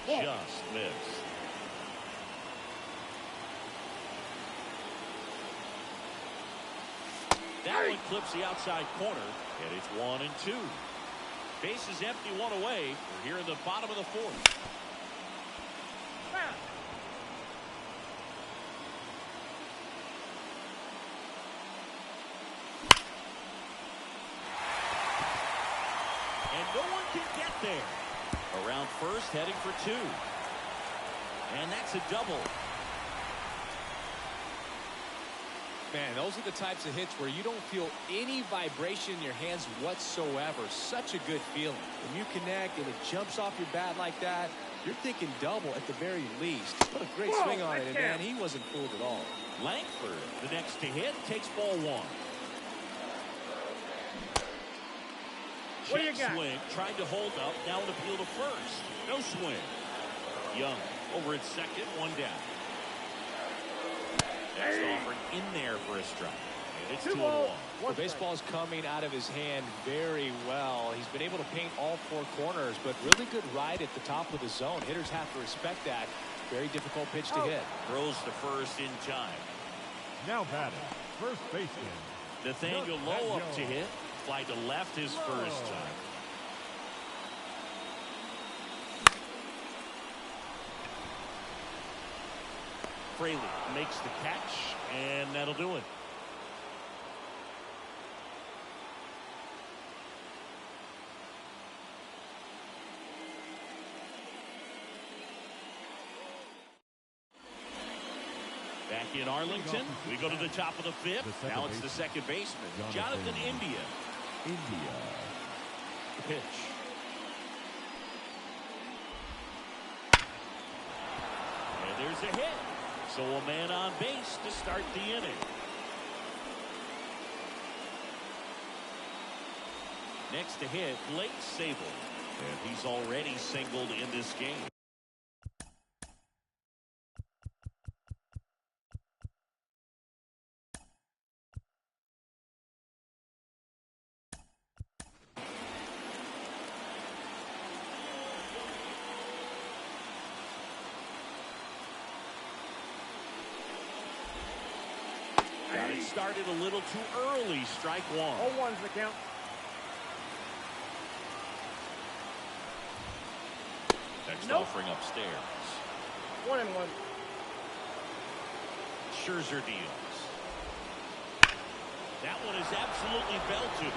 Just missed. That one clips the outside corner, and it's 1 and 2. Bases empty, 1 away. We're here in the bottom of the 4th. And no one can get there. Around first, heading for 2. And that's a double. Man, those are the types of hits where you don't feel any vibration in your hands whatsoever. Such a good feeling. When you connect and it jumps off your bat like that, you're thinking double at the very least. Put a great swing on it, and man, he wasn't fooled at all. Langford, the next to hit, takes ball 1. Check swing, tried to hold up, now an appeal to first. No swing. Young over at second, 1 down. Next offering in there for a strike. And it's 2-1. The baseball is coming out of his hand very well. He's been able to paint all 4 corners, but really good ride at the top of the zone. Hitters have to respect that. Very difficult pitch to hit. Throws to first in time. Now batting, first baseman, Nathaniel Lowe up to hit. Fly to left his first time. Fraley makes the catch, and that'll do it. Back in Arlington, we go to the top of the 5th. Now it's the second baseman, Jonathan India. The pitch. And there's a hit. So a man on base to start the inning. Next to hit, Blake Sabol. And he's already singled in this game. Got it started a little too early. Strike 1. 0-1's the count. Next offering upstairs. 1-1. Scherzer deals. That one is absolutely belted.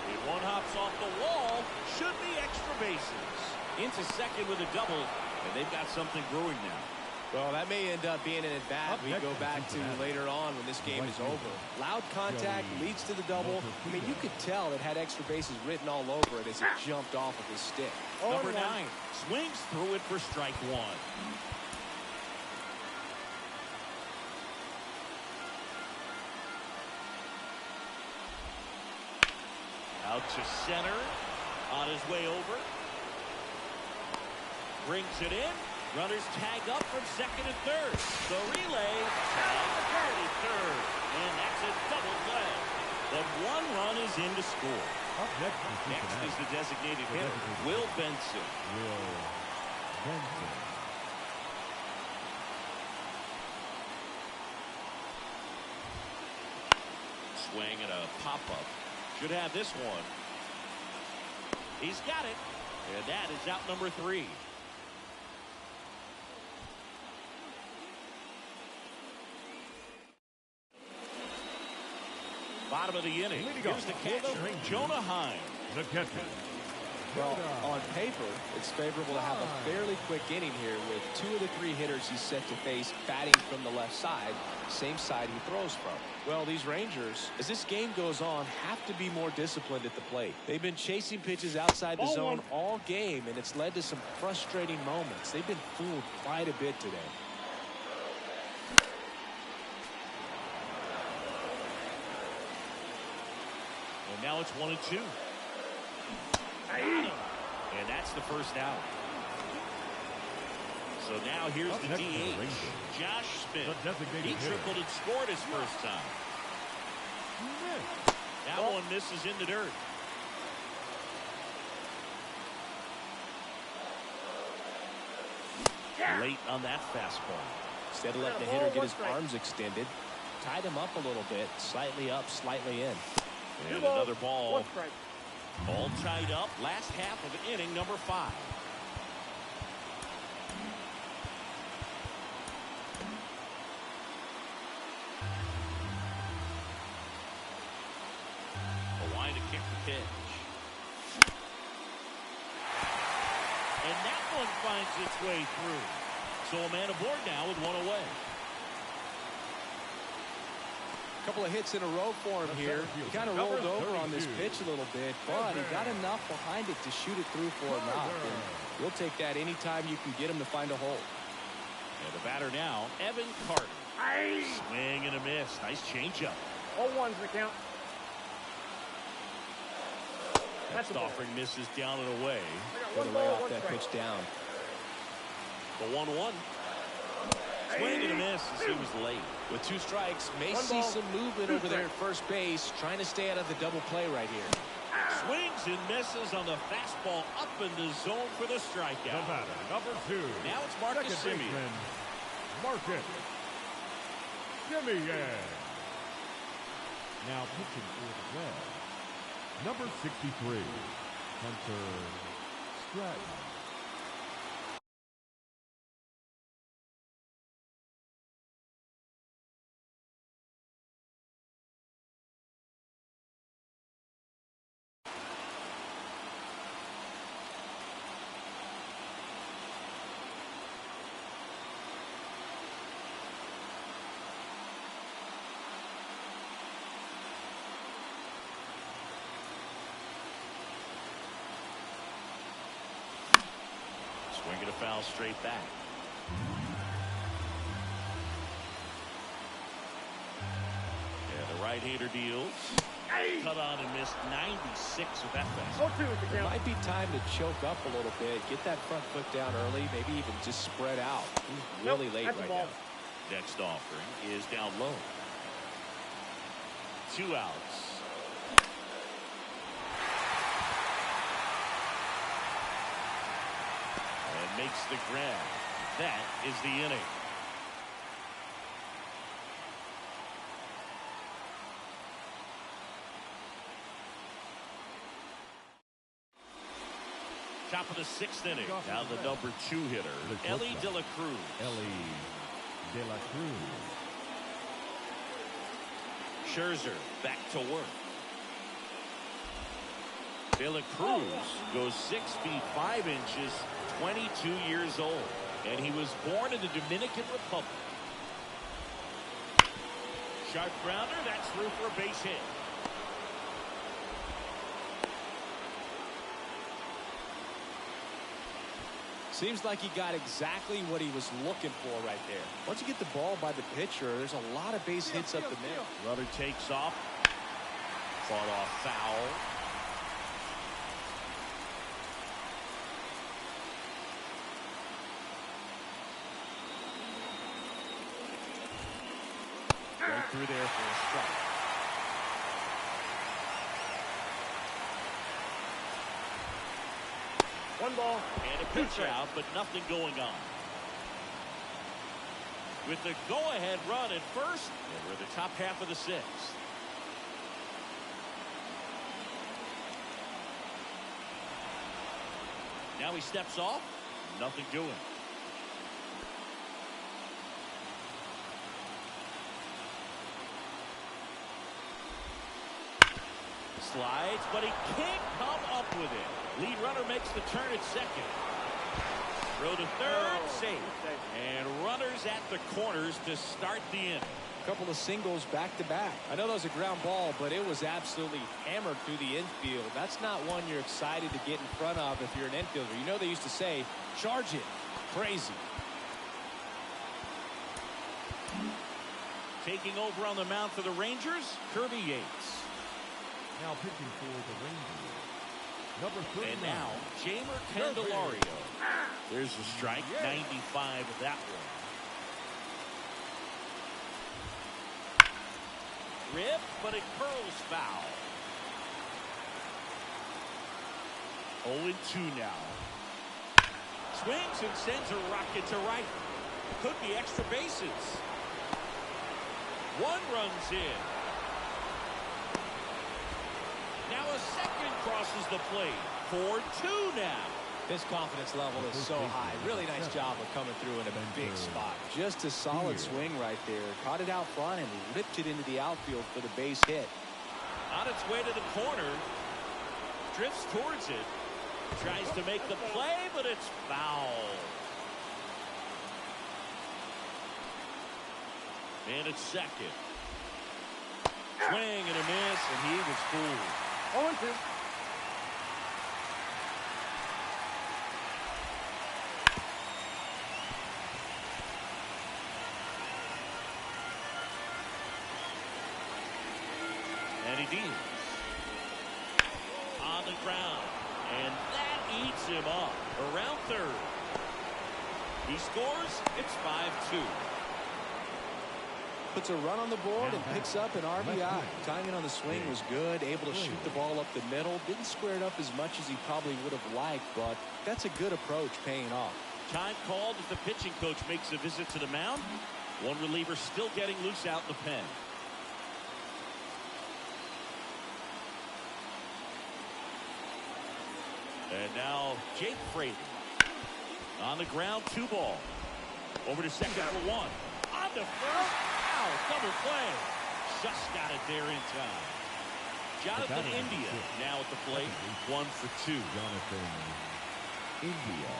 If one hops off the wall, should be extra bases. Into second with a double, and they've got something brewing now. Well, that may end up being an at-bat we go back to later on when this game is over. Loud contact leads to the double. I mean, you could tell it had extra bases written all over it as it jumped off of his stick. Number 9 swings through it for strike 1. Out to center. On his way over. Brings it in. Runners tag up from second and third. The relay. Tag to third. And that's a double play. But one run is in to score. Up next is the designated hitter, Will Benson. Swing and a pop-up. Should have this one. He's got it. And that is out number 3. Bottom of the inning. Here's the catcher, Jonah Heim. The catcher. Well, on paper, it's favorable to have a fairly quick inning here with 2 of the 3 hitters he's set to face batting from the left side, same side he throws from. Well, these Rangers, as this game goes on, have to be more disciplined at the plate. They've been chasing pitches outside the zone all game, and it's led to some frustrating moments. They've been fooled quite a bit today. And now it's 1-2. And that's the first out. So now here's the DH, Josh Smith. He tripled and scored his first time. That one misses in the dirt. Late on that fastball. Instead of letting the hitter get his arms extended, tied him up a little bit, slightly up, slightly in. And another ball. All tied up. Last half of inning number 5. A line to kick the pitch. And that one finds its way through. So a man aboard now with 1 away. Couple of hits in a row for him here. He kind of rolled over on this pitch a little bit, but he got enough behind it to shoot it through for a knock. And we'll take that anytime you can get him to find a hole. And the batter now, Evan Carter. Swing and a miss. Nice changeup. 0-1's the count. Next offering misses down and away. Got to lay off that pitch down. The 1-1. Swing and a miss as he was late. With 2 strikes, may see some movement over there at first base, trying to stay out of the double play right here. Swings and misses on the fastball up in the zone for the strikeout. The batter, number 2. Now it's Marcus Semien. Marcus Semien. Now pitching for the Reds, number 63, Hunter Stratton. Swing and a foul straight back. And the right-hander deals. Cut on and missed 96 with that fastball. It might be time to choke up a little bit, get that front foot down early, maybe even just spread out. He's really late right now. Next offering is down low. 2 outs. Makes the grab. That is the inning. Top of the 6th inning. Now the number 2 hitter, Ellie De La Cruz. Scherzer back to work. De La Cruz goes 6 feet 5 inches, 22 years old, and he was born in the Dominican Republic. Sharp grounder, that's through for a base hit. Seems like he got exactly what he was looking for right there. Once you get the ball by the pitcher, there's a lot of base hits up the middle. Runner takes off. Fought off foul. through there for a strike. One ball. And a pitch out, but nothing going on. With the go-ahead run at first, and we're the top half of the sixth. Now he steps off. Nothing doing. Slides, but he can't come up with it. Lead runner makes the turn at second. Throw to third, safe. And runners at the corners to start the inning. A couple of singles back to back. I know that was a ground ball, but it was absolutely hammered through the infield. That's not one you're excited to get in front of if you're an infielder. You know they used to say, charge it. Crazy. Taking over on the mound for the Rangers, Kirby Yates. Now pitching for the Rangers, number 39. And now, Jamer Candelario. There's the strike, 95 of that one. Rip, but it curls foul. 0-2 now. Swings and sends a rocket to right. Could be extra bases. One runs in. Now a second crosses the plate. 4-2 now. His confidence level is so high. Really nice job of coming through in a big spot. Just a solid swing right there. Caught it out front and ripped it into the outfield for the base hit. On its way to the corner. Drifts towards it. Tries to make the play, but it's foul. And it's second. Swing and a miss, and he was fooled. 0-2. And he deals. On the ground. And that eats him up. Around third. He scores. It's 5-2. Puts a run on the board and picks up an RBI. Timing on the swing was good. Able to shoot the ball up the middle. Didn't square it up as much as he probably would have liked, but that's a good approach paying off. Time called as the pitching coach makes a visit to the mound. One reliever still getting loose out in the pen. And now Jake Frazier. On the ground, 2 ball. Over to second for 1. On to first. Wow, double play. Just got it there in time. Jonathan India now at the plate. 1 for 2. Jonathan India.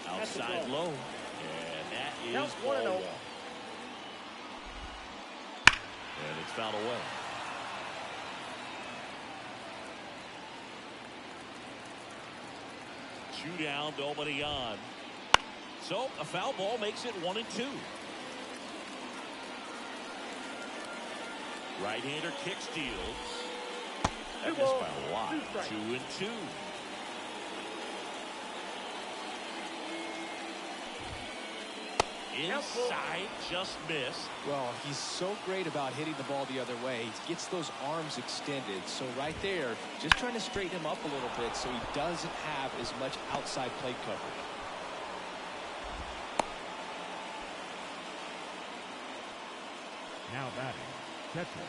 Outside low. And that is ball 1. And it's fouled away. 2 down, nobody on. So a foul ball makes it 1-2. Right-hander kick steals. That missed by a lot. 2-2. Inside, just missed. Well, he's so great about hitting the ball the other way. He gets those arms extended. So right there, just trying to straighten him up a little bit so he doesn't have as much outside plate coverage. Now batting, catcher,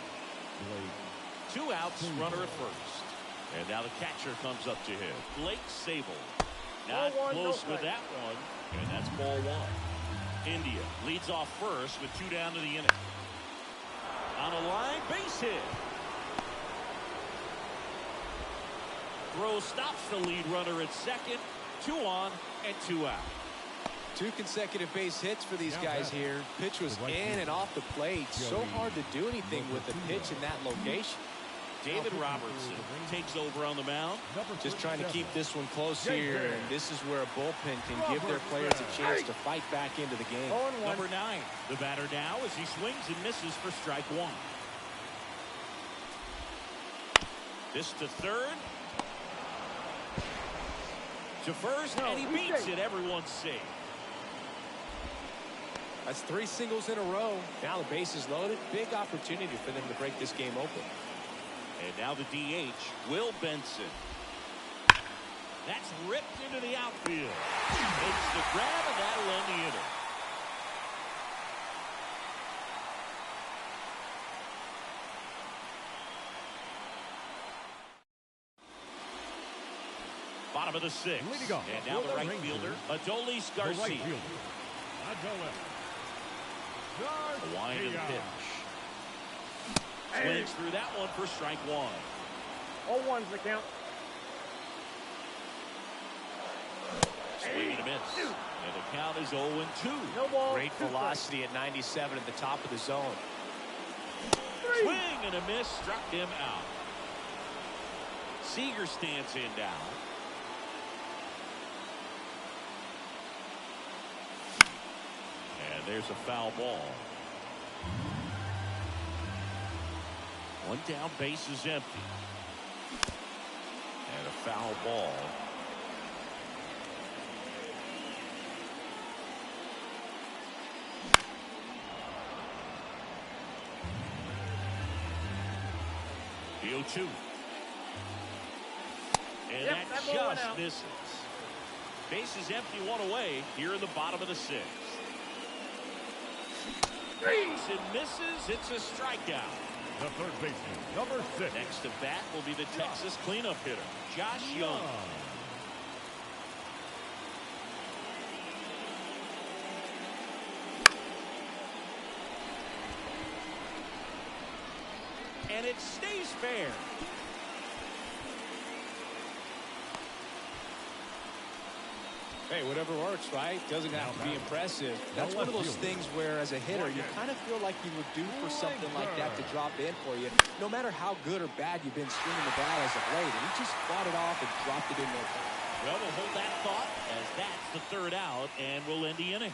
Blake. 2 outs, runner at first. And now the catcher comes up to him. Blake Sable. Not close with that one. And that's ball 1. India leads off first with 2 down to the inning. On a line, base hit. Throw stops the lead runner at second. 2 on and 2 out. 2 consecutive base hits for these guys here. Pitch was in and off the plate. So hard to do anything with the pitch in that location. David Robertson takes over on the mound. Just trying to keep this one close here, and this is where a bullpen can give their players a chance to fight back into the game. Number 9, the batter now as he swings and misses for strike 1. This to third. To first, and he beats it. Everyone's safe. That's 3 singles in a row. Now the base is loaded. Big opportunity for them to break this game open. And now the DH, Will Benson. That's ripped into the outfield. Makes the grab, and that'll end the inning. Bottom of the 6th. And now the right fielder, Adolis Garcia. A wind of the pitch. Swings through that one for strike 1. 0-1's the count. Swing and a miss. And the count is 0-2. No ball. Great velocity at 97 at the top of the zone. Swing and a miss, struck him out. Seager stands in now. And there's a foul ball. One down, base is empty. And a foul ball. The 0-2. And Yep, that that ball went just out. misses. Base is empty, 1 away here in the bottom of the 6th. Swings and misses. It's a strikeout. The third baseman, number 6. Next to bat will be the Texas cleanup hitter, Josh Young. And it stays fair. Hey, whatever works, right? Doesn't have to be impressive. That's one of those things where, as a hitter, you kind of feel like you were due for something like that to drop in for you, no matter how good or bad you've been swinging the bat as of late. And he just fought it off and dropped it in no time. Well, we'll hold that thought as that's the 3rd out, and we'll end the inning.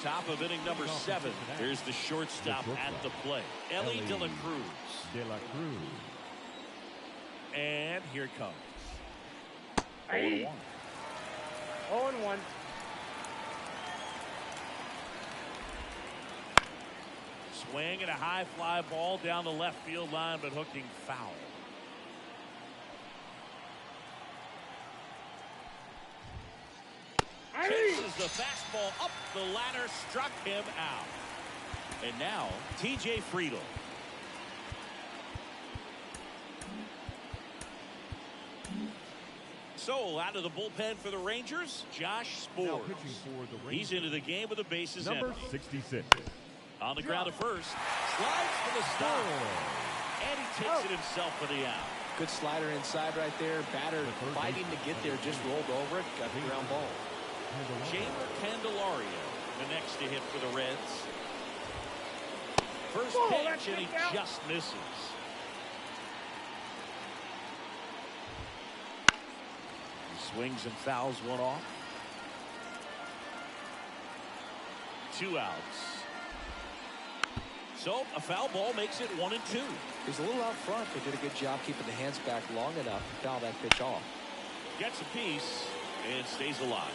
Top of inning number 7. There's the shortstop at the plate, Ellie De La Cruz. And here it comes. 0-1. 0-1. Swing and a high fly ball down the left field line, but hooking foul. Chases the fastball up the ladder, struck him out. And now, T.J. Friedel. So, out of the bullpen for the Rangers, Josh Spores. He's into the game with the bases empty. Number 66. On the ground at first. Slides for the stop. And he takes it himself for the out. Good slider inside right there. Batter fighting to get there, just rolled over it. Got the ground ball. Jamer Candelario, the next to hit for the Reds. First pitch, and he just misses. He swings and fouls one off. 2 outs. So a foul ball makes it 1-2. He's a little out front, but did a good job keeping the hands back long enough to foul that pitch off. Gets a piece and stays alive.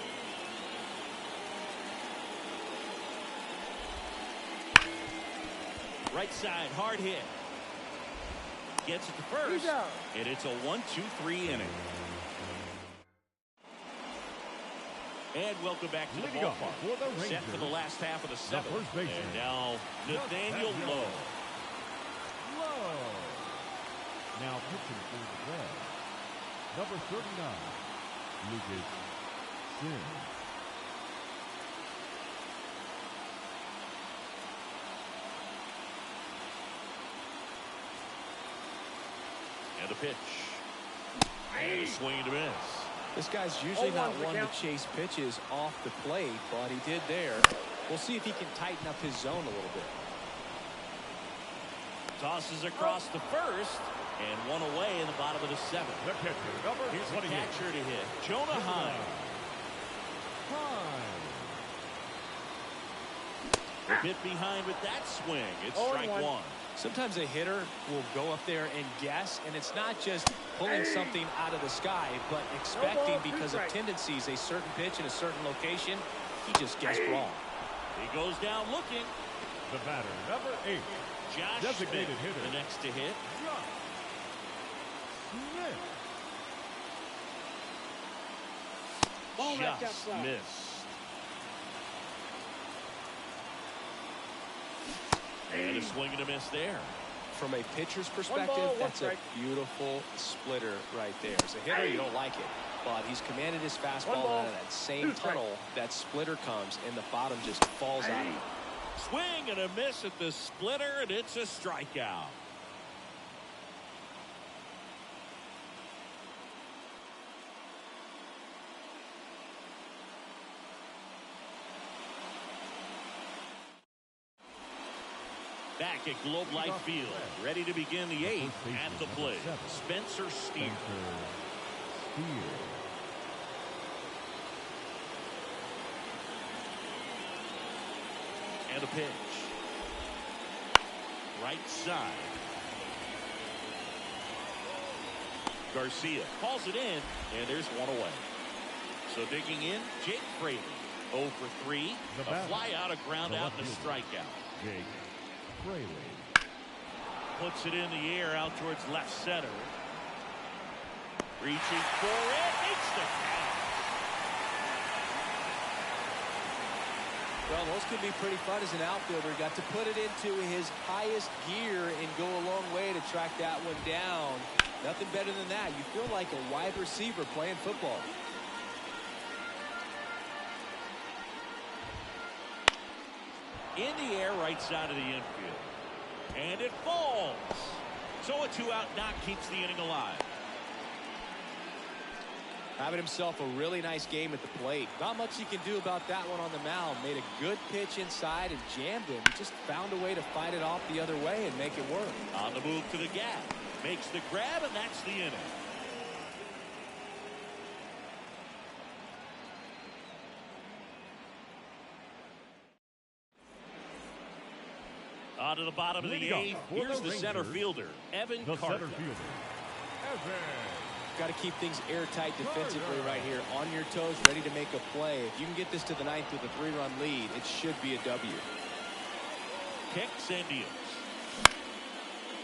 Right side, hard hit. Gets it to first, and it's a 1-2-3 inning. And welcome back to the ballpark. Set for the last half of the 7th. And now Nathaniel Lowe. Now pitching for the Reds, number 39, Lucas Sims. And the pitch. And a swing and a miss. This guy's usually not one to chase pitches off the plate, but he did there. We'll see if he can tighten up his zone a little bit. Tosses across the first, and 1 away in the bottom of the 7th. Here's the catcher to hit, Jonah Heim. A bit behind with that swing. It's strike 1. Sometimes a hitter will go up there and guess, and it's not just pulling something out of the sky, but expecting because of tendencies a certain pitch in a certain location. He just guessed wrong. He goes down looking. The batter, number 8. Josh Designated Smith, hitter. the next to hit. Smith. Just missed. And a swing and a miss there. From a pitcher's perspective, that's a beautiful splitter right there. As a hitter, you don't like it, but he's commanded his fastball out of that same tunnel. That splitter comes, and the bottom just falls out of it. Swing and a miss at the splitter, and it's a strikeout. Back at Globe Life Field, ready to begin the 8th at the plate. Spencer Steer. And a pitch. Right side. Garcia calls it in, and there's one away. So digging in, Jake Fraley. 0 for 3. A fly out, a ground out, and a strikeout. Jake Fraley. Puts it in the air out towards left center. Reaching for it. Makes the catch. Well, those could be pretty fun as an outfielder. Got to put it into his highest gear and go a long way to track that one down. Nothing better than that. You feel like a wide receiver playing football. In the air, right side of the infield. And it falls. So a 2-out knock keeps the inning alive. Having himself a really nice game at the plate. Not much he can do about that one on the mound. Made a good pitch inside and jammed him. He just found a way to fight it off the other way and make it work. On the move to the gap. Makes the grab, and that's the inning. On to the bottom of the 8th. Here's the center fielder, Evan Carter. Got to keep things airtight defensively right here. On your toes, ready to make a play. If you can get this to the 9th with a 3-run lead, it should be a W. Kicks and deals.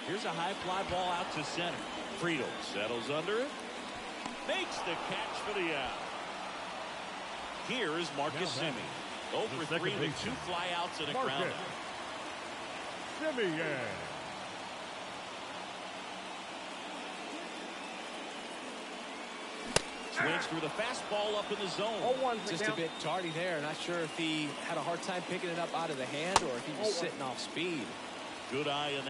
Here's a high fly ball out to center. Friedel settles under it. Makes the catch for the out. Here is Marcus Semien. 0 for 3 with 2 flyouts and a ground out. Semien. Swings through the fastball up in the zone. Just a bit tardy there. Not sure if he had a hard time picking it up out of the hand or if he was sitting off speed. Good eye in that.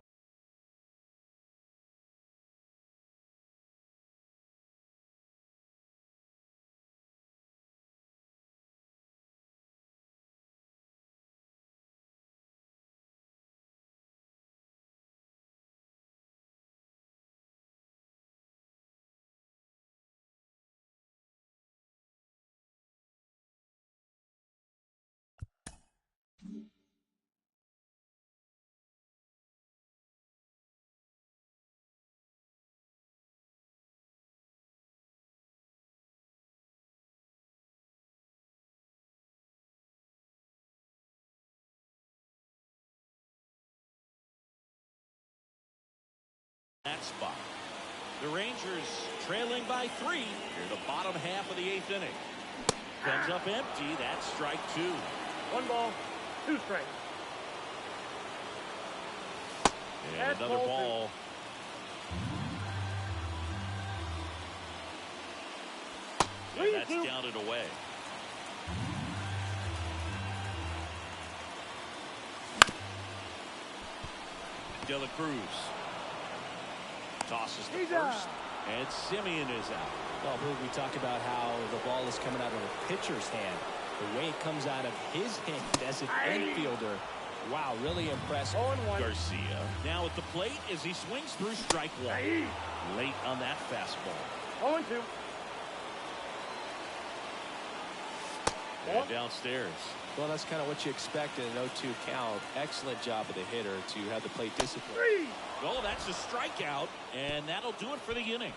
That spot. The Rangers trailing by 3 near the bottom half of the 8th inning. Comes up empty. That's strike 2. 1 ball, 2 strikes. And another ball. And that's down and away. De La Cruz tosses the first, and Semien is out. Well, we talk about how the ball is coming out of the pitcher's hand. The way it comes out of his hand as an infielder. Wow, really impressive. 0-1. Garcia now at the plate as he swings through strike 1. Late on that fastball. 0-2. And downstairs. Well, that's kind of what you expect in an 0-2 count. Excellent job of the hitter to have the plate discipline. Oh, that's a strikeout, and that'll do it for the inning.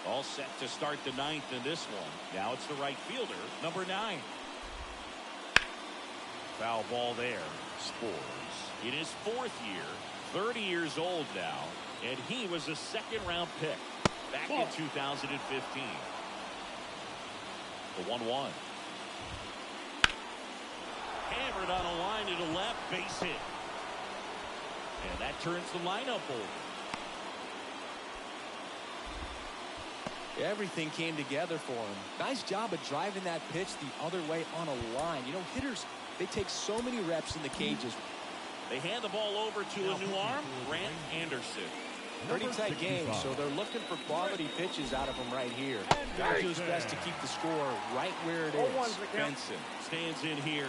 All set to start the ninth in this one. Now it's the right fielder, number 9. Foul ball there. Spores in his 4th year, 30 years old now, and he was a second-round pick back in 2015. The 1-1. Hammered on a line to the left, base hit. And that turns the lineup over. Everything came together for him. Nice job of driving that pitch the other way on a line. You know, hitters, they take so many reps in the cages. They hand the ball over to a new arm, Grant Anderson. Pretty tight game, so they're looking for quality pitches out of him right here. Got to do his best to keep the score right where it is. Benson stands in here.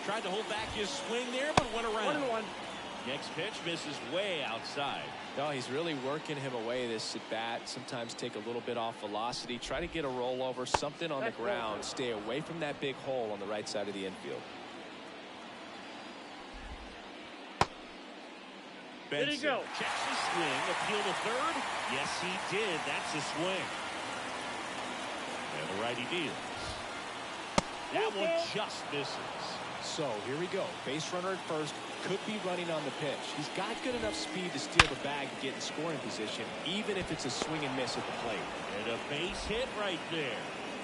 Tried to hold back his swing there, but went around. 1-1. Next pitch misses way outside. No, he's really working him away this at bat. Sometimes take a little bit off velocity. Try to get a rollover, something on the ground. Stay away from that big hole on the right side of the infield. Benson Did he go? checks the swing, appeal to third. Yes, he did. That's a swing. And the righty deals. That one just misses. So here we go. Base runner at first. Could be running on the pitch. He's got good enough speed to steal the bag to get in scoring position, even if it's a swing and miss at the plate. And a base hit right there.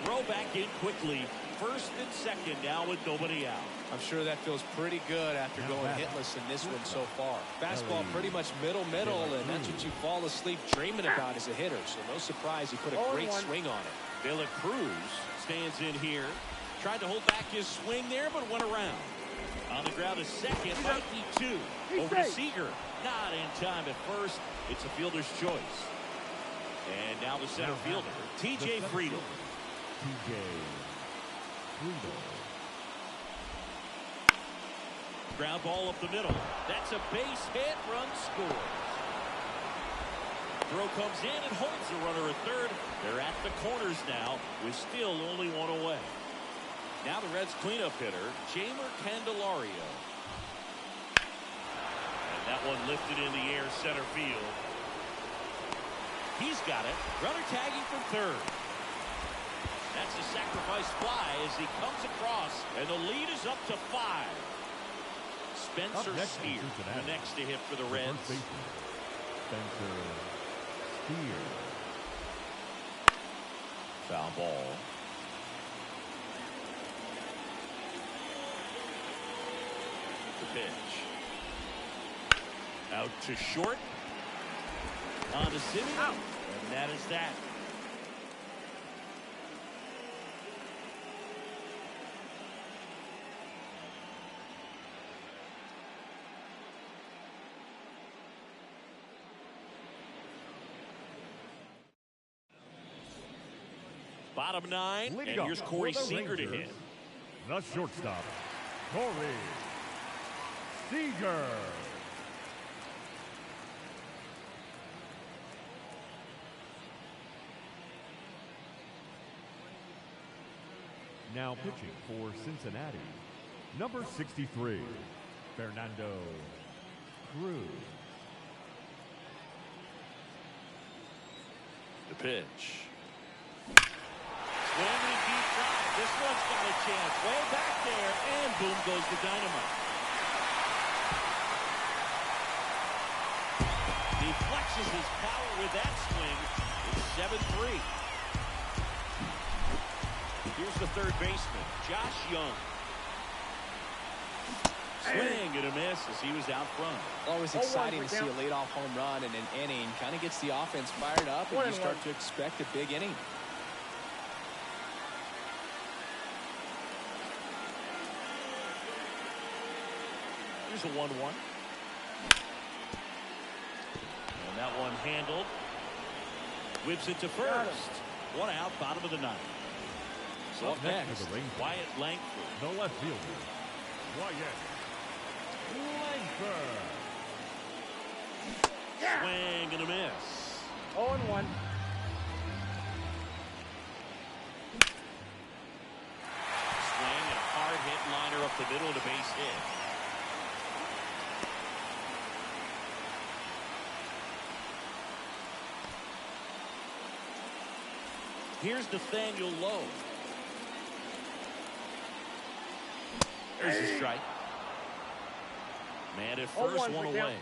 Throw back in quickly. First and second now with nobody out. I'm sure that feels pretty good after going hitless in this one so far. Fastball pretty much middle, and that's what you fall asleep dreaming about as a hitter. So no surprise he put a great swing on it. De La Cruz stands in here. Tried to hold back his swing there, but went around. On the ground to second, might be 2. Over to Seager. Not in time at first. It's a fielder's choice. And now the center fielder, T.J. Friedel. T.J. Friedel. Ground ball up the middle. That's a base hit. Run scores. Throw comes in and holds the runner at third. They're at the corners now with still only one away. Now the Reds cleanup hitter, Jamer Candelario. And that one lifted in the air center field. He's got it. Runner tagging from third. That's a sacrifice fly as he comes across, and the lead is up to 5. Spencer Steer, the next to hit for the Reds. Spencer Steer. Foul ball. The pitch. Out to short. On to Simeon. And that is that. Bottom 9, and here's Corey Seager to hit. The shortstop, Corey Seager. Now pitching for Cincinnati, number 63, Fernando Cruz. The pitch. Swing and a deep drive. This one's got a chance. Way back there, and boom goes the dynamite. He flexes his power with that swing. It's 7-3. Here's the third baseman, Josh Young. Swing and a miss as he was out front. Always exciting to see a leadoff home run in an inning. Kind of gets the offense fired up, and you start to expect a big inning. Here's a 1-1. And that one handled. Whips it to first. One out, bottom of the ninth. So up next, Wyatt Langford. The left fielder, Wyatt Langford. Swing and a miss. 0-1. the middle of the base hit. Here's Nathaniel Lowe. There's a strike. Man at first, one away.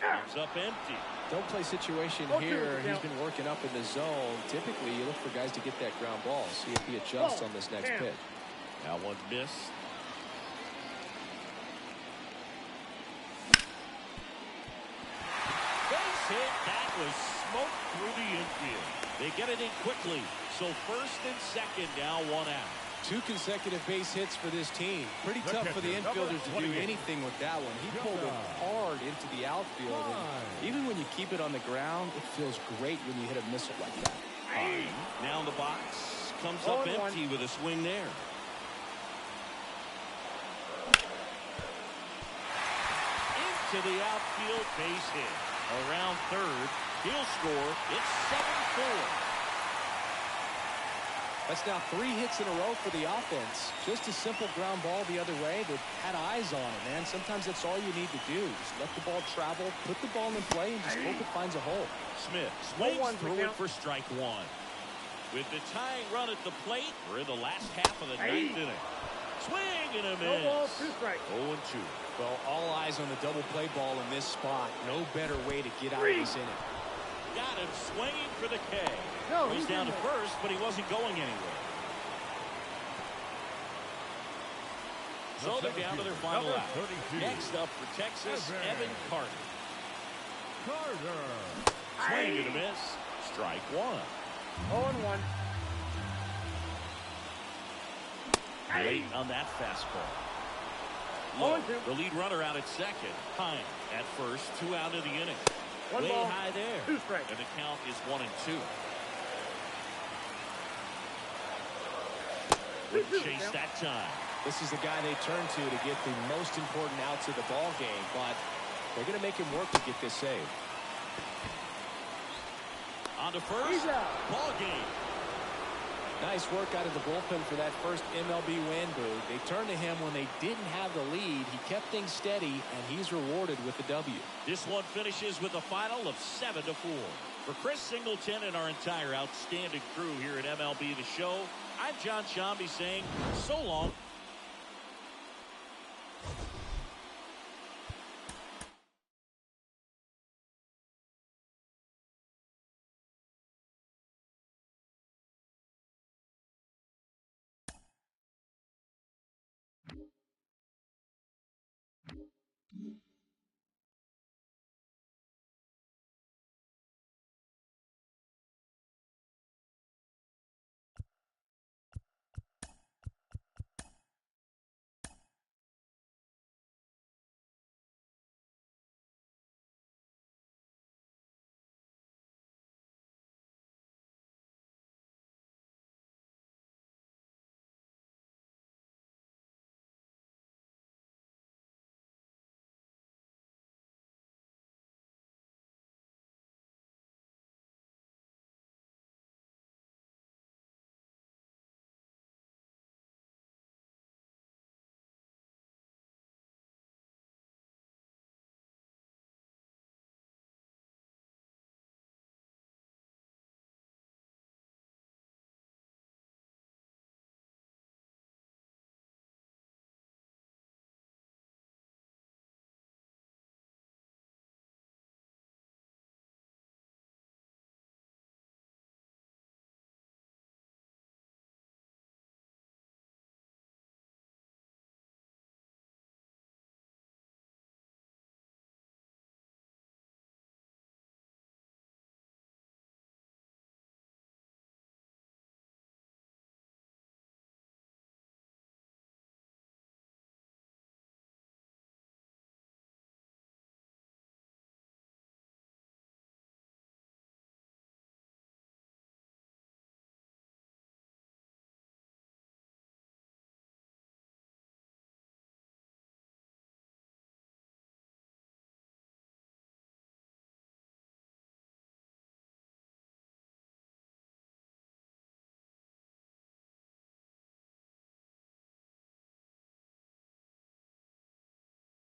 Comes up empty. Don't play situation here. He's been working up in the zone. Typically, you look for guys to get that ground ball. See if he adjusts on this next pitch. That one missed. Base hit. That was smoke through the infield. They get it in quickly. So first and second, now one out. 2 consecutive base hits for this team. Pretty tough for the infielders to do anything with that one. He pulled it hard into the outfield. And even when you keep it on the ground, it feels great when you hit a missile like that. Now in the box. Comes up empty with a swing there. Into the outfield, base hit. Around third. He'll score. It's 7-4. That's now 3 hits in a row for the offense. Just a simple ground ball the other way. They've had eyes on it, man. Sometimes that's all you need to do. Just let the ball travel, put the ball in play, and just hope it finds a hole. Smith swings through it for strike one. With the tying run at the plate, we're in the last half of the 9th inning. Swing and a miss. 0-2. Well, all eyes on the double play ball in this spot. No better way to get out of this inning. Got him swinging for the K. He's down to first, but he wasn't going anywhere. So they're down to their final out. Next up for Texas, Evan Carter. Swing and a miss. Strike one. 0-1. Late on that fastball. Lowe, the lead runner out at second. Hine at first, 2 out of the inning. Way high there. 2 strikes. And the count is 1-2. Wouldn't chase that time. This is the guy they turn to get the most important outs of the ball game, but they're going to make him work to get this save. On to first. Ball game. Nice work out of the bullpen for that first MLB win, Boo. They turned to him when they didn't have the lead. He kept things steady, and he's rewarded with the W. This one finishes with a final of 7-4. For Chris Singleton and our entire outstanding crew here at MLB The Show, I'm John Shambi saying so long